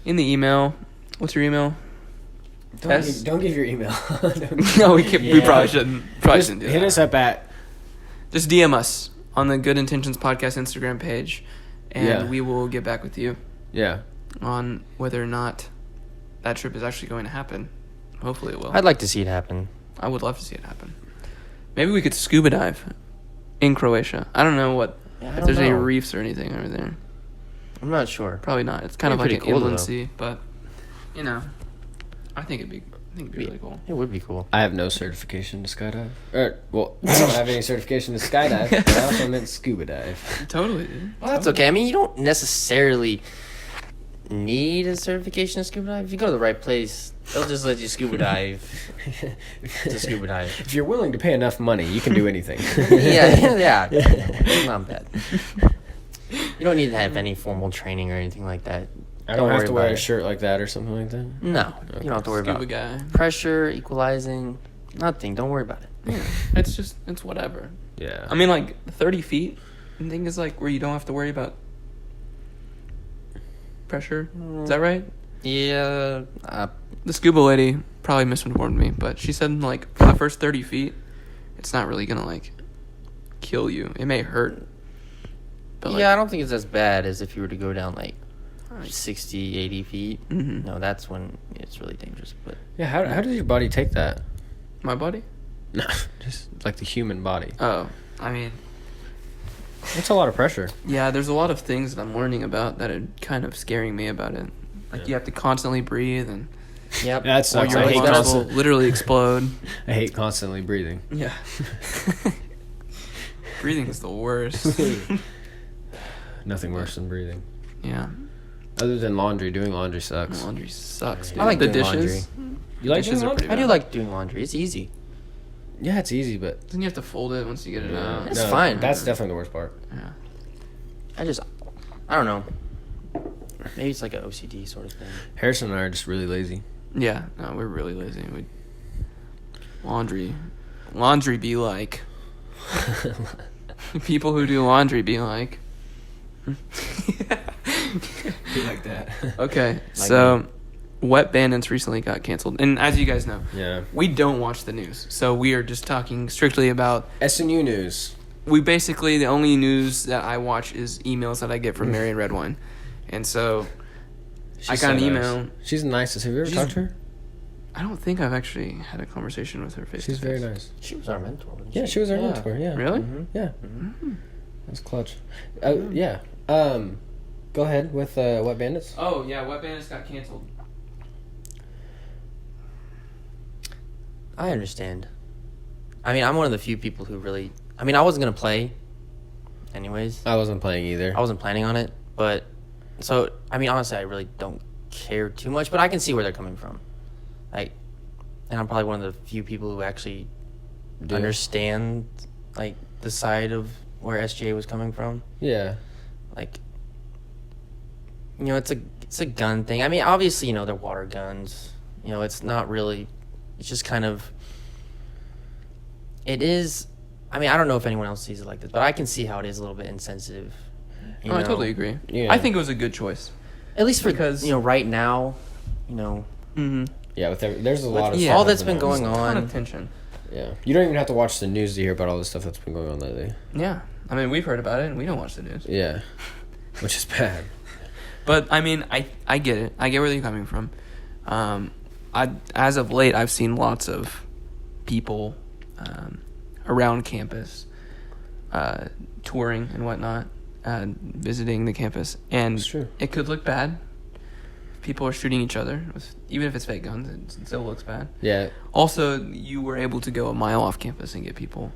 in the email. What's your email? Don't give your email. No, we probably shouldn't. Probably Just shouldn't do hit that. us up at. Just DM us on the Good Intentions Podcast Instagram page, and Yeah. we will get back with you Yeah. on whether or not that trip is actually going to happen. Hopefully it will. I'd like to see it happen. I would love to see it happen. Maybe we could scuba dive in Croatia. I don't know what Yeah, I if don't there's any know. reefs or anything over there. I'm not sure. Probably not. It's kind of It'd like be an pretty cool, inland though. sea, but you know, I think it'd be really cool. It would be cool. I have no certification to skydive. Well, I don't have any certification to skydive, but I also meant scuba dive. Totally, dude. Well, that's okay. I mean, you don't necessarily need a certification to scuba dive. If you go to the right place, they'll just let you scuba dive to scuba dive. If you're willing to pay enough money, you can do anything. yeah. It's not bad. You don't need to have any formal training or anything like that. I don't have worry to wear about a it. shirt like that or something like that. No, you don't have to worry Scuba about guy. pressure, equalizing, nothing. Don't worry about it. Yeah, it's whatever. Yeah. I mean, like 30 feet. The thing is, like, where you don't have to worry about pressure. Is that right? Yeah. The scuba lady probably misinformed me, but she said like for the first 30 feet, it's not really gonna like kill you. It may hurt. But I don't think it's as bad as if you were to go down like Right. 60, 80 feet. Mhm. No, that's when it's really dangerous. But Yeah, how does your body take that? My body? No, just like the human body. Oh, I mean, It's a lot of pressure. yeah. There's a lot of things that I'm learning about that are kind of scaring me about it. Like you have to constantly breathe, and yep. That's or sucks. your I hate, lungs will constant, literally explode. I hate constantly breathing. Yeah. Breathing is the worst. Nothing worse than breathing. Yeah. Other than laundry, doing laundry sucks. Laundry sucks, dude. I like the doing dishes. You like Dishes doing are laundry? pretty I do like doing laundry. It's easy. Yeah, it's easy, but Then you have to fold it once you get it out. It's fine. That's definitely the worst part. Yeah. I don't know. Maybe it's like an OCD sort of thing. Harrison and I are just really lazy. Yeah. No, we're really lazy. Laundry be like. People who do laundry be like. Be like that. Okay, so Wet Bandits recently got canceled. And as you guys know, Yeah. we don't watch the news. So we are just talking strictly about. SNU news. We basically, the only news that I watch is emails that I get from Marion Redwine. And so She's got an so email. nice. She's the nicest. Have you ever She's- talked to her? I don't think I've actually had a conversation with her face She's to very face. nice. She was our mentor. Wasn't Yeah, she was our Yeah. mentor. Yeah. Really? Yeah. Mm-hmm. That's clutch. Yeah. Go ahead with Wet Bandits. Oh, yeah, Wet Bandits got canceled. I understand. I mean, I'm one of the few people who really. I mean, I wasn't gonna play, anyways. I wasn't playing either. I wasn't planning on it, but so I mean, honestly, I really don't care too much. But I can see where they're coming from, like, and I'm probably one of the few people who actually Do. understand like the side of where SGA was coming from. Yeah. Like, you know, it's a gun thing. I mean, obviously, you know, they're water guns. You know, it's not really. It's just kind of. It is. I mean, I don't know if anyone else sees it like this, but I can see how it is a little bit insensitive. You I know? totally agree. Yeah. I think it was a good choice. At least for Because- right now, you know, Mm-hmm. Yeah, there's a lot of yeah. stuff all that's been on. going A ton of on. tension. Yeah, you don't even have to watch the news to hear about all the stuff that's been going on lately. Yeah. I mean, we've heard about it, and we don't watch the news. Yeah, which is bad. But I mean, I get it. I get where you're coming from. As of late, I've seen lots of people around campus touring and whatnot, visiting the campus, and It's true. it could look bad. People are shooting each other, even if it's fake guns. It still looks bad. Yeah, Also, you were able to go a mile off campus and get people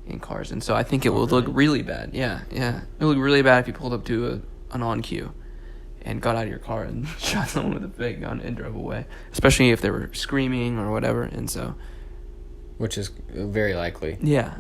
in cars, and so I think it would look really bad. Yeah. It would look really bad if you pulled up to an on cue and got out of your car and shot someone with a fake gun and drove away, especially if they were screaming or whatever. And so, which is very likely. yeah.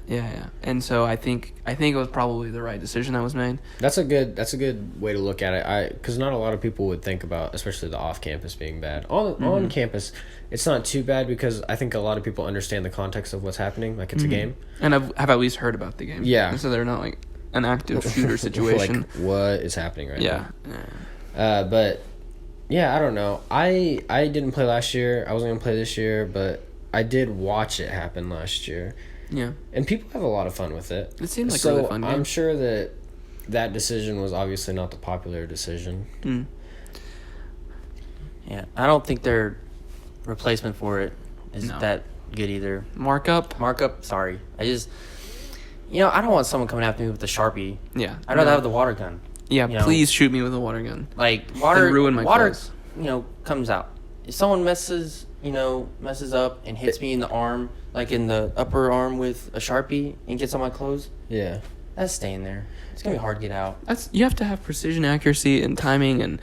And so I think it was probably the right decision that was made. That's a good way to look at it. Because not a lot of people would think about, especially the off campus being bad. On campus, it's not too bad because I think a lot of people understand the context of what's happening. Like it's a game, and have at least heard about the game. Yeah. So they're not like an active shooter situation. Like what is happening right Yeah. now? But yeah, I don't know. I didn't play last year. I wasn't gonna play this year, but I did watch it happen last year. Yeah. And people have a lot of fun with it. It seemed like a really fun game. I'm sure that decision was obviously not the popular decision. Mm. Yeah, I don't think their replacement for it is No. that good either. Markup. Sorry, I just, I don't want someone coming after me with a Sharpie. Yeah. I'd rather have the water gun. Yeah, you know. please shoot me with a water gun. Like water, And ruin my water, clothes. comes out. If someone messes up and hits me in the arm, like in the upper arm with a Sharpie and gets on my clothes, Yeah. that's staying there. It's gonna be hard to get out. You have to have precision, accuracy, and timing, and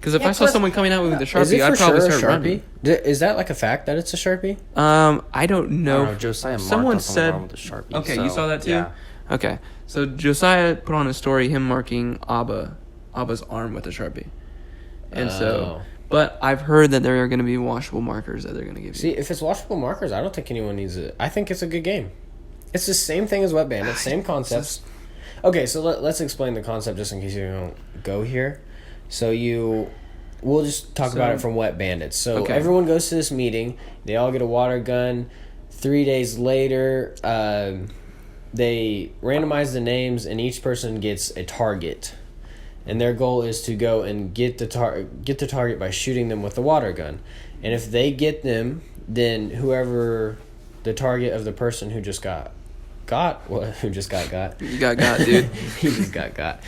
because if Yeah, I saw plus- someone coming out with a Is Sharpie, it for I'd probably sure a start running. Sharpie? Is that like a fact that it's a Sharpie? I don't know. I don't know, Josiah marked Someone on someone's said. arm with a Sharpie. Okay, so, you saw that too. Yeah. Okay, so Josiah put on a story him marking Abba's arm with a Sharpie, and so. Oh. But I've heard that there are going to be washable markers that they're going to give you. See, if it's washable markers, I don't think anyone needs it. I think it's a good game. It's the same thing as Wet Bandit, same concepts. Okay, so let's explain the concept just in case you don't go here. So we'll just talk about it from Wet Bandits. So Okay. everyone goes to this meeting. They all get a water gun. 3 days later, they randomize the names, and each person gets a target. And their goal is to go and get the target by shooting them with the water gun. And if they get them, then whoever the target of the person who just got. Who just got. You got, dude. He just got.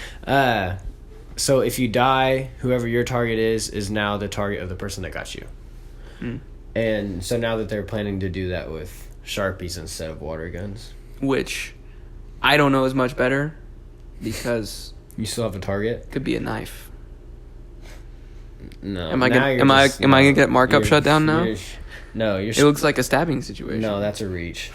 So if you die, whoever your target is now the target of the person that got you. Mm. And so now that they're planning to do that with Sharpies instead of water guns. Which I don't know is much better because You still have a target? it could be a knife. No. Am I now gonna you're am I just- am I gonna get markup you're- shut down now? No, you're. It looks like a stabbing situation. No, that's a reach.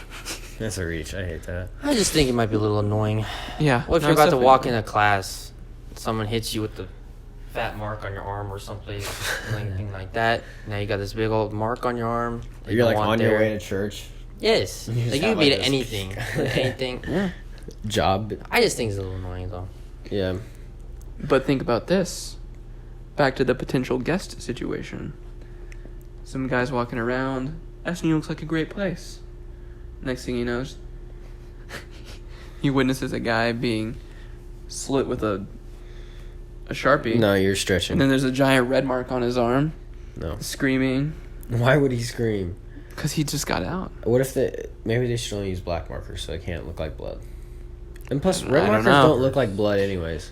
That's a reach. I hate that. I just think it might be a little annoying. Yeah. What if no, you're it's about to definitely- walk into class, someone hits you with the fat mark on your arm or someplace, anything like that. Now you got this big old mark on your arm. that you You're don't like want on your there. way to church. Yes, You just like you have, could be like, to this- anything, anything. Yeah. Job. I just think it's a little annoying though. Yeah. But think about this. Back to the potential guest situation. Some guy's walking around. SNU looks like a great place. Next thing you know, he witnesses a guy being slit with a Sharpie. No, you're And stretching. then there's a giant red mark on his arm, No. screaming, Why would he scream? because he just got out. What if maybe they should only use black markers so they can't look like blood? And plus, I red don't markers know. don't look like blood anyways.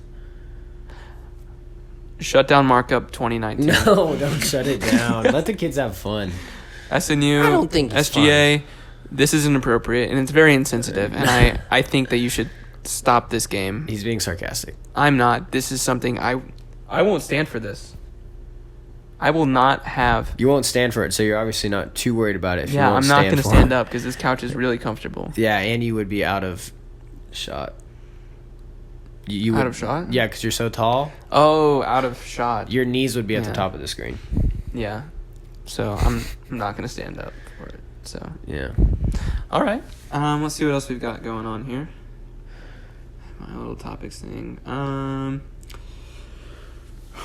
Shut down markup 2019. No, don't shut it down. Let the kids have fun. SNU, I don't think it's SGA, this is inappropriate and it's very insensitive. And I think that you should stop this game. He's being sarcastic. I'm not. This is something I won't stand for this. I will not have. You won't stand for it, so you're obviously not too worried about it. If Yeah, you won't I'm not going to stand up because this couch is really comfortable. Yeah, and you would be out of shot. You Out would, of shot? Yeah, because you're so tall. Oh, out of shot. Your knees would be at the Yeah. top of the screen. Yeah. So I'm not gonna stand up for it. So Yeah. all right. Let's see what else we've got going on here. My little topics thing.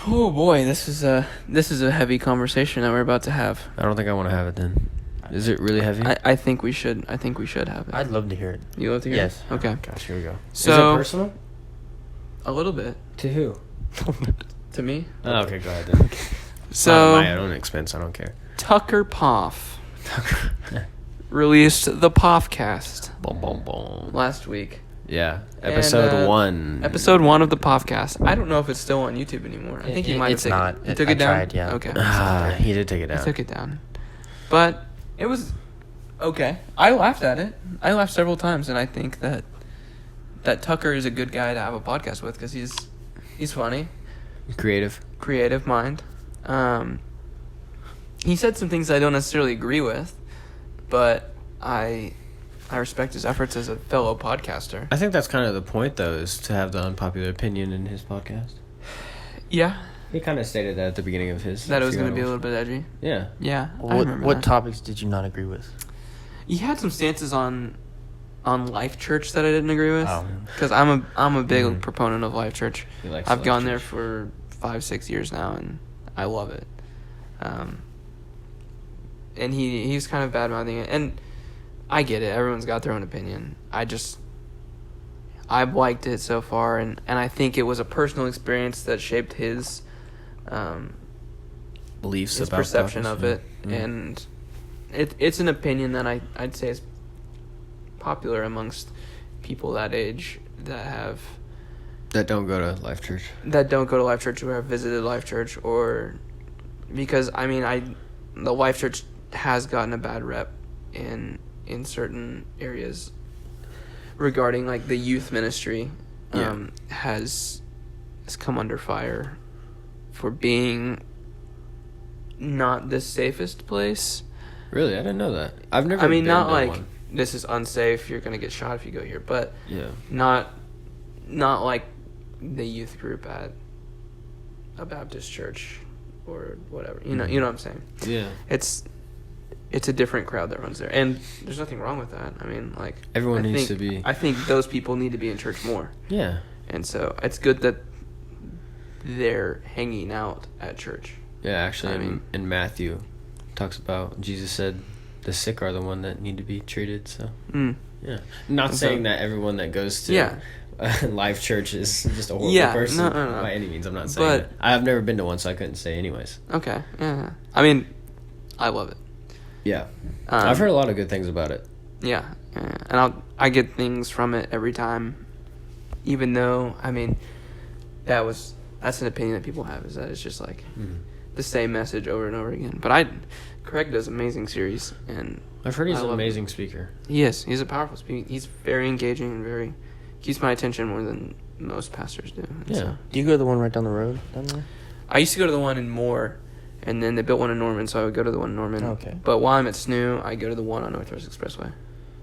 Oh boy, this is a heavy conversation that we're about to have. I don't think I want to have it then. Is it really heavy? I think we should have it. I'd love to hear it. You love to hear Yes. it? Okay. Gosh, here we go. So is it personal? A little bit. To who? To me. Oh, okay, go ahead then. So Not at my own expense. I don't care. Tucker Poff released the Poffcast Boom, boom, boom. last week. Yeah, And, episode 1. Episode 1 of the Poffcast. I don't know if it's still on YouTube anymore. I think he might have It's taken not. it. He took it down. Tried, yeah. Okay. He did take it He down. took it down. But it was okay. I laughed at it. I laughed several times, and I think that Tucker is a good guy to have a podcast with because he's funny, creative mind. He said some things I don't necessarily agree with, but I respect his efforts as a fellow podcaster. I think that's kind of the point, though, is to have the unpopular opinion in his podcast. Yeah, He kind of stated that at the beginning of his. that it was going to be a little bit edgy. Yeah. Yeah, I remember What that. topics did you not agree with? He had some stances on Life Church that I didn't agree with. Oh. Because I'm a big proponent of Life Church. He likes I've Life gone Church. there for 5-6 years now, and I love it. And he's kind of bad mouthing it, and I get it. Everyone's got their own opinion. I've liked it so far, and I think it was a personal experience that shaped his Beliefs his about perception podcasts, of yeah. it, and it's an opinion that I'd say is popular amongst people that age that don't go to Life Church. don't go to Life Church or have visited Life Church, or because the Life Church has gotten a bad rep in certain areas regarding like the youth ministry has come under fire for being not the safest place. Really? I didn't know that. I've never I mean, been not to like one. this is unsafe, you're gonna get shot if you go here, but Yeah. not like the youth group at a Baptist church or whatever. You know what I'm saying? Yeah. It's a different crowd that runs there, and there's nothing wrong with that. I mean, like Everyone needs to be. I think those people need to be in church more, Yeah. and so it's good that they're hanging out at church. Yeah, actually, I mean- in Matthew, talks about, Jesus said the sick are the one that need to be treated, so. Yeah. Not So- saying that everyone that goes to Yeah. Life Church is just a horrible Yeah, person no. by any means. I'm not saying But- that. I've never been to one, so I couldn't say anyways. Okay, yeah. I mean, I love it. Yeah. Um, I've heard a lot of good things about it. Yeah, and I get things from it every time, even though I mean, that's an opinion that people have, is that it's just like the same message over and over again. But Craig does amazing series, and I've heard he's I an love amazing speaker. he is. He's a powerful speaker. He's very engaging and very keeps my attention more than most pastors do. And Yeah. so- Do you go to the one right down the road down there? I used to go to the one in Moore, and then they built one in Norman, so I would go to the one in Norman. Okay. But while I'm at SNU, I go to the one on Northwest Expressway.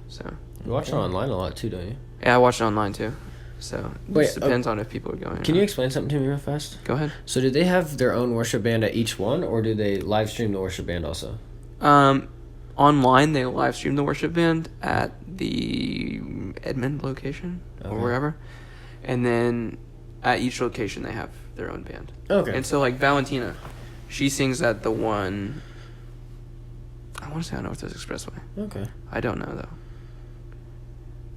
So You watch it online a lot too, don't you? yeah, I watch it online too. So it Wait, just depends on if people are going. or Can you not. explain something to me real fast? Go ahead. So do they have their own worship band at each one, or do they live stream the worship band also? Online, they live stream the worship band at the Edmond location or Okay. wherever, and then at each location they have their own band. Okay. And so, like Valentina, she sings at the one. I want to say on Northwest Expressway. Okay. I don't know though.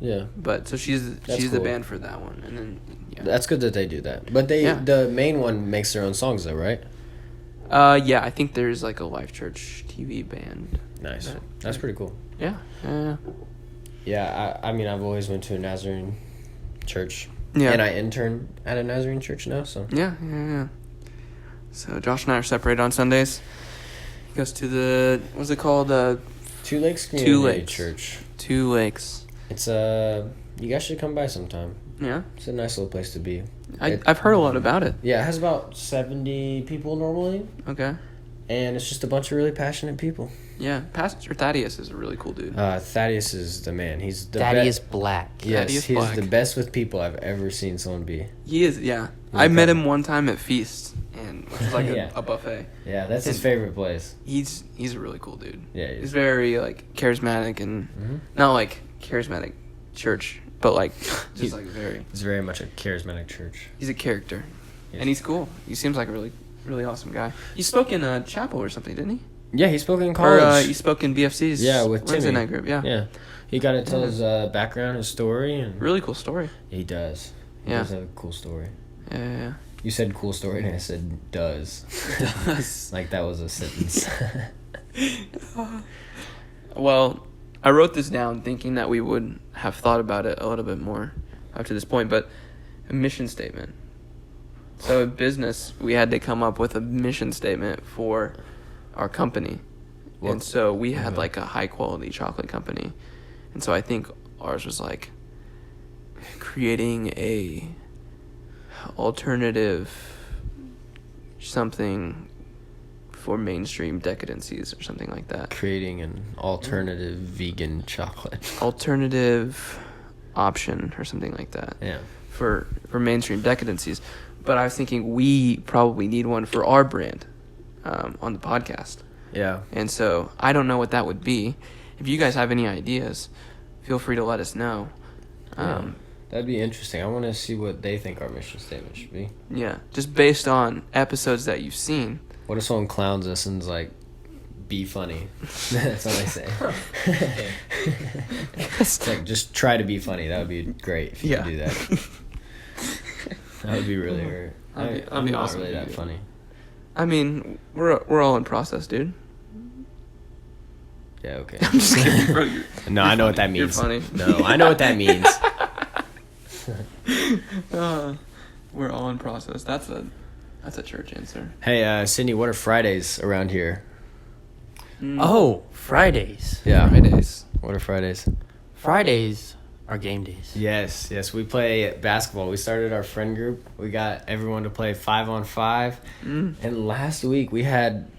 Yeah. But so she's the cool. band for that one, and then yeah. That's good that they do that. But Yeah. the main one makes their own songs though, right? Yeah, I think there's like a Life Church TV band. Nice. That- That's pretty cool. Yeah. Yeah. Yeah, I mean I've always went to a Nazarene church. Yeah. And I intern at a Nazarene church now, so Yeah. So Josh and I are separated on Sundays. He goes to the what's it called? Two Lakes Community Two Lakes. Church. 2 Lakes. It's you guys should come by sometime. Yeah. It's a nice little place to be. I've heard a lot about it. Yeah, it has about 70 people normally, Okay. and it's just a bunch of really passionate people. Yeah. Pastor Thaddeus is a really cool dude. Thaddeus is the man. He's the Daddy is best. black. Yes, Thaddeus he's Black. the best with people I've ever seen someone be. He is. Yeah. He's I met incredible. him one time at Feast, and which is like Yeah. a buffet. Yeah, that's his And- favorite place. He's a really cool dude. Yeah, he is. He's very like charismatic and Mhm. not like charismatic church, but like just He- like very. It's very much a charismatic church. He's a character. And he's cool. He seems like a really, really awesome guy. He spoke in chapel or something, didn't he? Yeah, he spoke in college. Or he spoke in BFC's with Wednesday Timmy. night group. Yeah. Yeah. He got to tell his background, his story. And Really cool story. he does. He Yeah. does have a cool story. Yeah. You said cool story, and I said does. Does. Like that was a sentence. Well, I wrote this down thinking that we would have thought about it a little bit more up to this point, but a mission statement. So in business, we had to come up with a mission statement for our company. Well, and so we had okay. like a high quality chocolate company. And so I think ours was like creating a alternative something for mainstream decadencies or something like that. Creating an alternative vegan chocolate. Alternative option or something like that. Yeah. For mainstream decadencies. But I was thinking we probably need one for our brand on the podcast. Yeah. And so I don't know what that would be. If you guys have any ideas, feel free to let us know. Yeah. That'd be interesting. I want to see what they think our mission statement should be. Yeah, just based on episodes that you've seen. What if someone clowns us and's like, be funny? That's all they say. It's like, just try to be funny. That would be great if you could do that. That would be really great. I'm not awesome really if you that do. funny. I mean, we're all in process, dude. Yeah, okay. I'm just kidding, bro. No, I know what that means. You're funny. No, I know what that means. We're all in process. That's a church answer. Hey, Sydney, what are Fridays around here? Oh, Fridays. Yeah. Fridays. What are Fridays? Fridays are game days. Yes, we play basketball. We started our friend group. We got everyone to play 5-on-5. And last week we had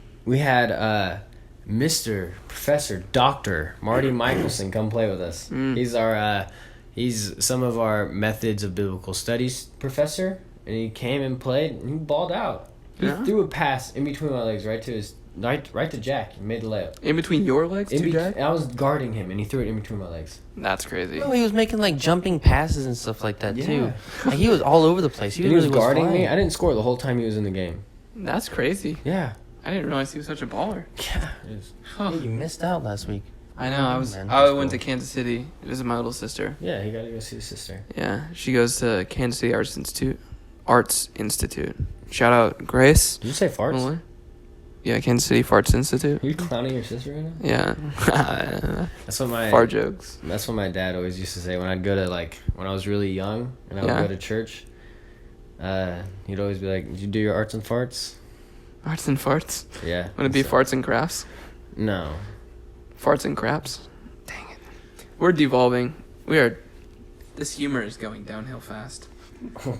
Mr. Professor Dr. Marty Michelson come play with us. He's some of our methods of biblical studies professor, and he came and played and he balled out. He threw a pass in between my legs right to Jack and made the layup. In between your legs, too, Jack? I was guarding him and he threw it in between my legs. That's crazy. Oh, he was making like jumping passes and stuff like that Yeah. too. Like, he was all over the place. He was really guarding me. flying. I didn't score the whole time he was in the game. That's crazy. Yeah. I didn't realize he was such a baller. Yeah. Huh. Hey, you missed out last week. I know. Man, I that's went to cool. Kansas City to visit my little sister. Yeah, he got to go see his sister. Yeah, she goes to Kansas City Arts Institute. Shout out Grace. Did you say farts? Muller. Yeah, Kansas City Farts Institute. Are you clowning your sister right now? Yeah. That's what my Fart jokes. That's what my dad always used to say when I'd go to when I was really young and I would go to church. He'd always be like, "Did you do your arts and farts?" Arts and farts. Yeah. Want to be So- farts and crafts? No. Farts and craps. Dang it. We're devolving. This humor is going downhill fast.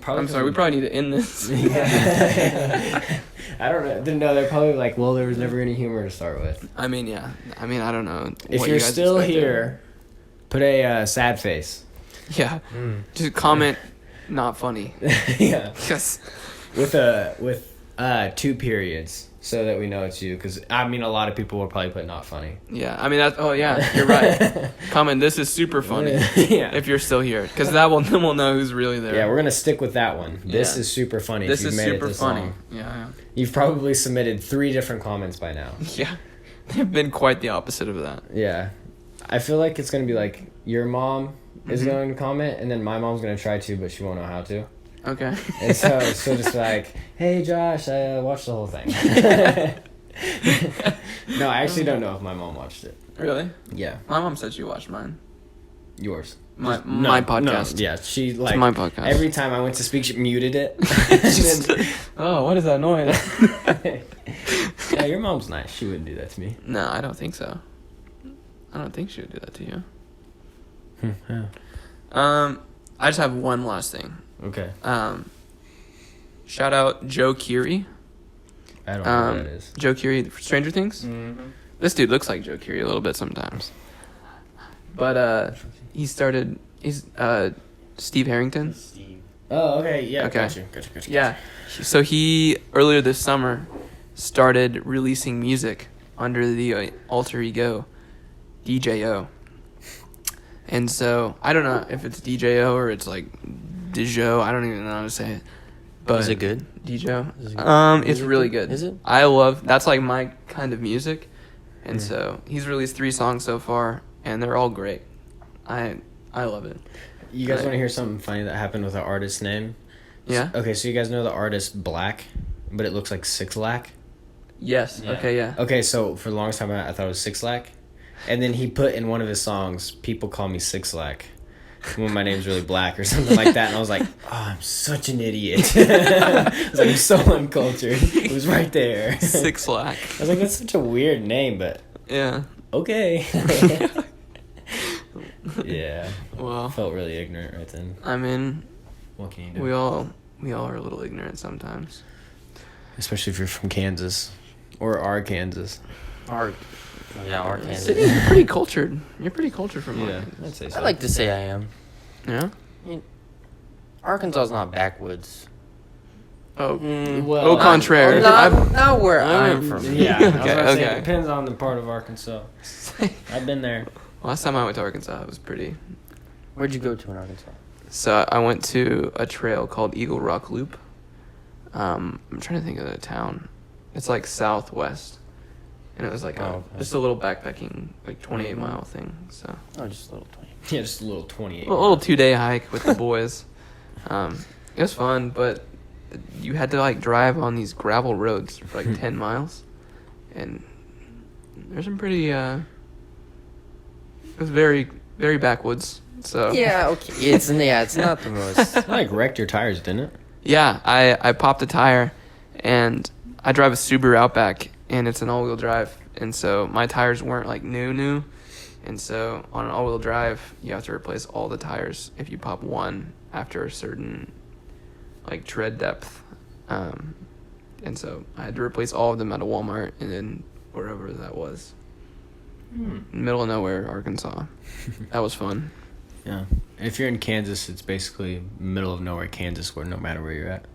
I'm sorry. We probably need to end this. Yeah. I don't know. No, they're probably like, well, there was never any humor to start with. I mean, yeah. I mean, I don't know. If what you're you guys still expected. here, put a sad face. Yeah. Just comment, not funny. Yeah. Yes. With 2 periods, so that we know it's you. Because I mean, a lot of people will probably put not funny. Yeah. I mean, oh yeah, you're right. Comment. This is super funny. Yeah. If you're still here, because then we'll know who's really there. Yeah, we're gonna stick with that one. This Yeah. is super funny. This if you've is made super it this funny. long. Yeah. You've probably submitted 3 different comments by now. Yeah. They've been quite the opposite of that. Yeah, I feel like it's gonna be like your mom is going to comment, and then my mom's gonna try to, but she won't know how to. Okay. And so she'll just be like, "Hey Josh, I watched the whole thing." No, I actually don't know if my mom watched it. Really? Yeah, My mom said she watched mine. Yours. My podcast. No, yeah, she It's like my podcast. every time I went to speak, she muted it. And then- Oh, what is that noise? yeah, your mom's nice. She wouldn't do that to me. No, I don't think so. I don't think she would do that to you. Yeah. I just have one last thing. Okay. Shout out Joe Keery. I don't know who that is. Joe Keery, Stranger Things. Mm-hmm. This dude looks like Joe Keery a little bit sometimes. But he's Steve Harrington. Oh, okay. Yeah. Okay. Gotcha. Yeah. So he earlier this summer started releasing music under the alter ego DJO. And so I don't know if it's DJO or it's like Dijo. I don't even know how to say it. But Is it good? DJ? Is it good? It's Is it really good? good. Is it? I love that's like my kind of music, and so he's released 3 songs so far, and they're all great. I love it. You guys Right. want to hear something funny that happened with an artist's name? Yeah. Okay, so you guys know the artist Black, but it looks like Six Lack. Yes. Yeah. Okay. Yeah. Okay, so for the longest time I thought it was Six Lack, and then he put in one of his songs, "People call me Six Lack," when my name's really Black or something like that, and I was like, "Oh, I'm such an idiot." I was like, "I'm so uncultured." It was right there. 6 Lack. I was like, "That's such a weird name," but Yeah. okay. Yeah, Well, felt really ignorant right then. I mean, What can you do? we all are a little ignorant sometimes. Especially if you're from Kansas or Kansas. Our Kansas. Sydney, you're pretty cultured. You're pretty cultured from Yeah, Arkansas. I'd say so. I like to say I am. Yeah. Arkansas is not backwoods. Oh. Well, Au contraire. Not where I'm from. Yeah, I was Okay, about to say, okay. it depends on the part of Arkansas. I've been there. Last time I went to Arkansas, it was pretty. Where'd you go to in Arkansas? So I went to a trail called Eagle Rock Loop. I'm trying to think of the town. It's like southwest, and it was like okay. just a little backpacking, like 28-mile thing. So Oh, just a little 20. Yeah, just a little 28. a little 2-day hike with the boys. It was fun, but you had to like drive on these gravel roads for like 10 miles, and there's some pretty. It was very very backwoods. So Yeah, okay. It's not the most. It like wrecked your tires, didn't it? yeah, I popped a tire, and I drive a Subaru Outback, and it's an all-wheel drive, and so my tires weren't like new, and so on an all-wheel drive, you have to replace all the tires if you pop one after a certain like tread depth, and so I had to replace all of them at a Walmart, and then wherever that was, middle of nowhere, Arkansas. That was fun. Yeah. If you're in Kansas, it's basically middle of nowhere Kansas, where no matter where you're at.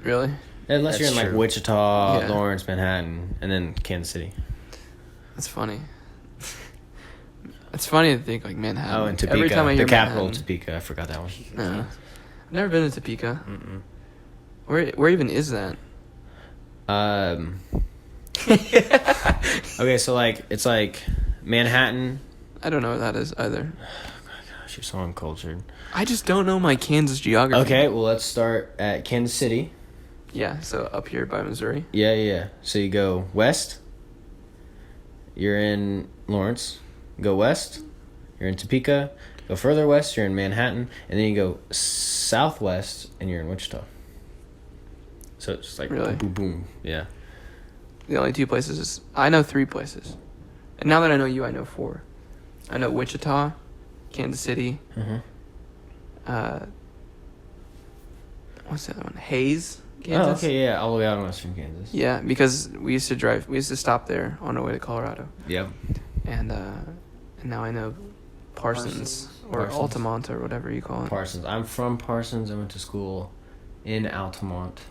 Really? Unless you're in That's like true. Wichita, Yeah. Lawrence, Manhattan, and then Kansas City. That's funny. It's funny to think like Manhattan. Oh, and Topeka. Every time I hear the capital, Manhattan, Topeka. I forgot that one. I've never been to Topeka. Mm-mm. Where even is that? Okay, so like it's like Manhattan. I don't know what that is either. Gosh, you're so uncultured. I just don't know my Kansas geography. Okay, well let's start at Kansas City. Yeah, so up here by Missouri. Yeah. So you go west. You're in Lawrence. Go west. You're in Topeka. Go further west. You're in Manhattan, and then you go southwest, and you're in Wichita. So it's just like Really? boom, boom, boom. Yeah. The only 2 places is I know 3 places, and now that I know you, I know 4. I know Wichita, Kansas City. Mm-hmm. What's the other one? Hayes, Kansas. Oh, okay, yeah, all the way out in western Kansas. Yeah, because we used to stop there on our way to Colorado, Yep. and now I know Parsons or Parsons. Altamont or whatever you call it. Parsons. I'm from Parsons. I went to school in Altamont.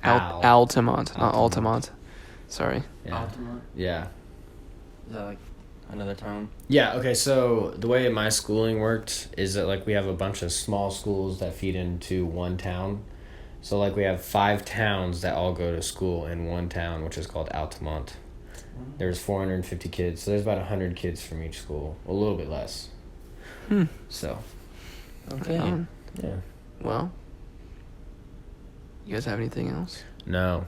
Altamont, not Altamont. Altamont. Sorry. Yeah. Altamont? Yeah. Is that like another town? Yeah, okay, so the way my schooling worked is that like we have a bunch of small schools that feed into one town. So like we have 5 towns that all go to school in one town, which is called Altamont. There's 450 kids, so there's about 100 kids from each school, a little bit less. So, Okay. yeah. Well, you guys have anything else? No.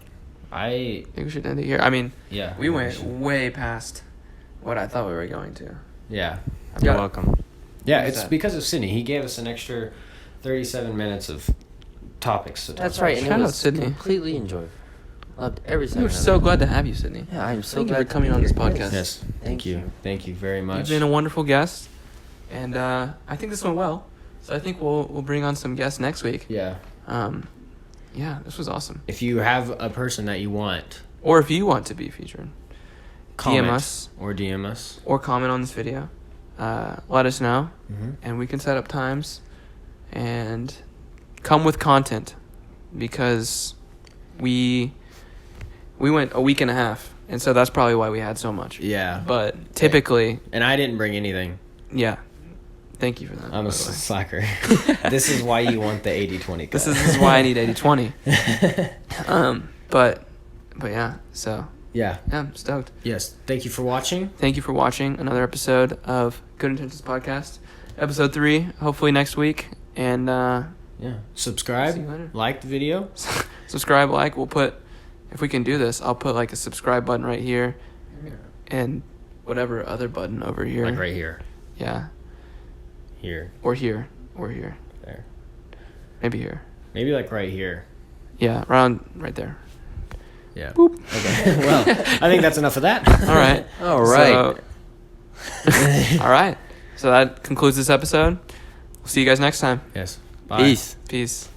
I think we should end it here. I mean, Yeah. we went way past what I thought we were going to. Yeah. You're welcome. Yeah, Who's it's that? because of Sydney. He gave us an extra 37 minutes of topics to talk That's about. right, and Shout it out was Sydney. completely enjoyable. Loved every We second were of so it. glad to have you, Sydney. Yeah, I'm so Thank you glad for coming on this to be here. podcast. Yes. Thank Thank you. you. Thank you very much. You've been a wonderful guest, and I think this went well. So I think we'll bring on some guests next week. Yeah. Yeah, this was awesome. If you have a person that you want, Or if you want to be featured, comment DM us or DM us. or comment on this video. Let us know, Mm-hmm. and we can set up times and come with content, because we went a week and a half, and so that's probably why we had so much. Yeah. But typically, And I didn't bring anything. yeah, Thank you for that. I'm by a the way. slacker. This is why you want the 80-20 This is why I need 80-20. But yeah. So Yeah. yeah, I'm stoked. Yes. Thank you for watching. Thank you for watching another episode of Good Intentions Podcast, episode 3. Hopefully next week. And Yeah. See you Subscribe. later. Like the video. subscribe, like. We'll put, if we can do this, I'll put like a subscribe button right here, and whatever other button over here. Like right here. Yeah. Here. Or here. Or here. There. Maybe here. Maybe like right here. Yeah, around right there. Yeah. Boop. Okay. Well, I think that's enough of that. All right. All right. All right. So that concludes this episode. We'll see you guys next time. Yes. Bye. Peace. Peace.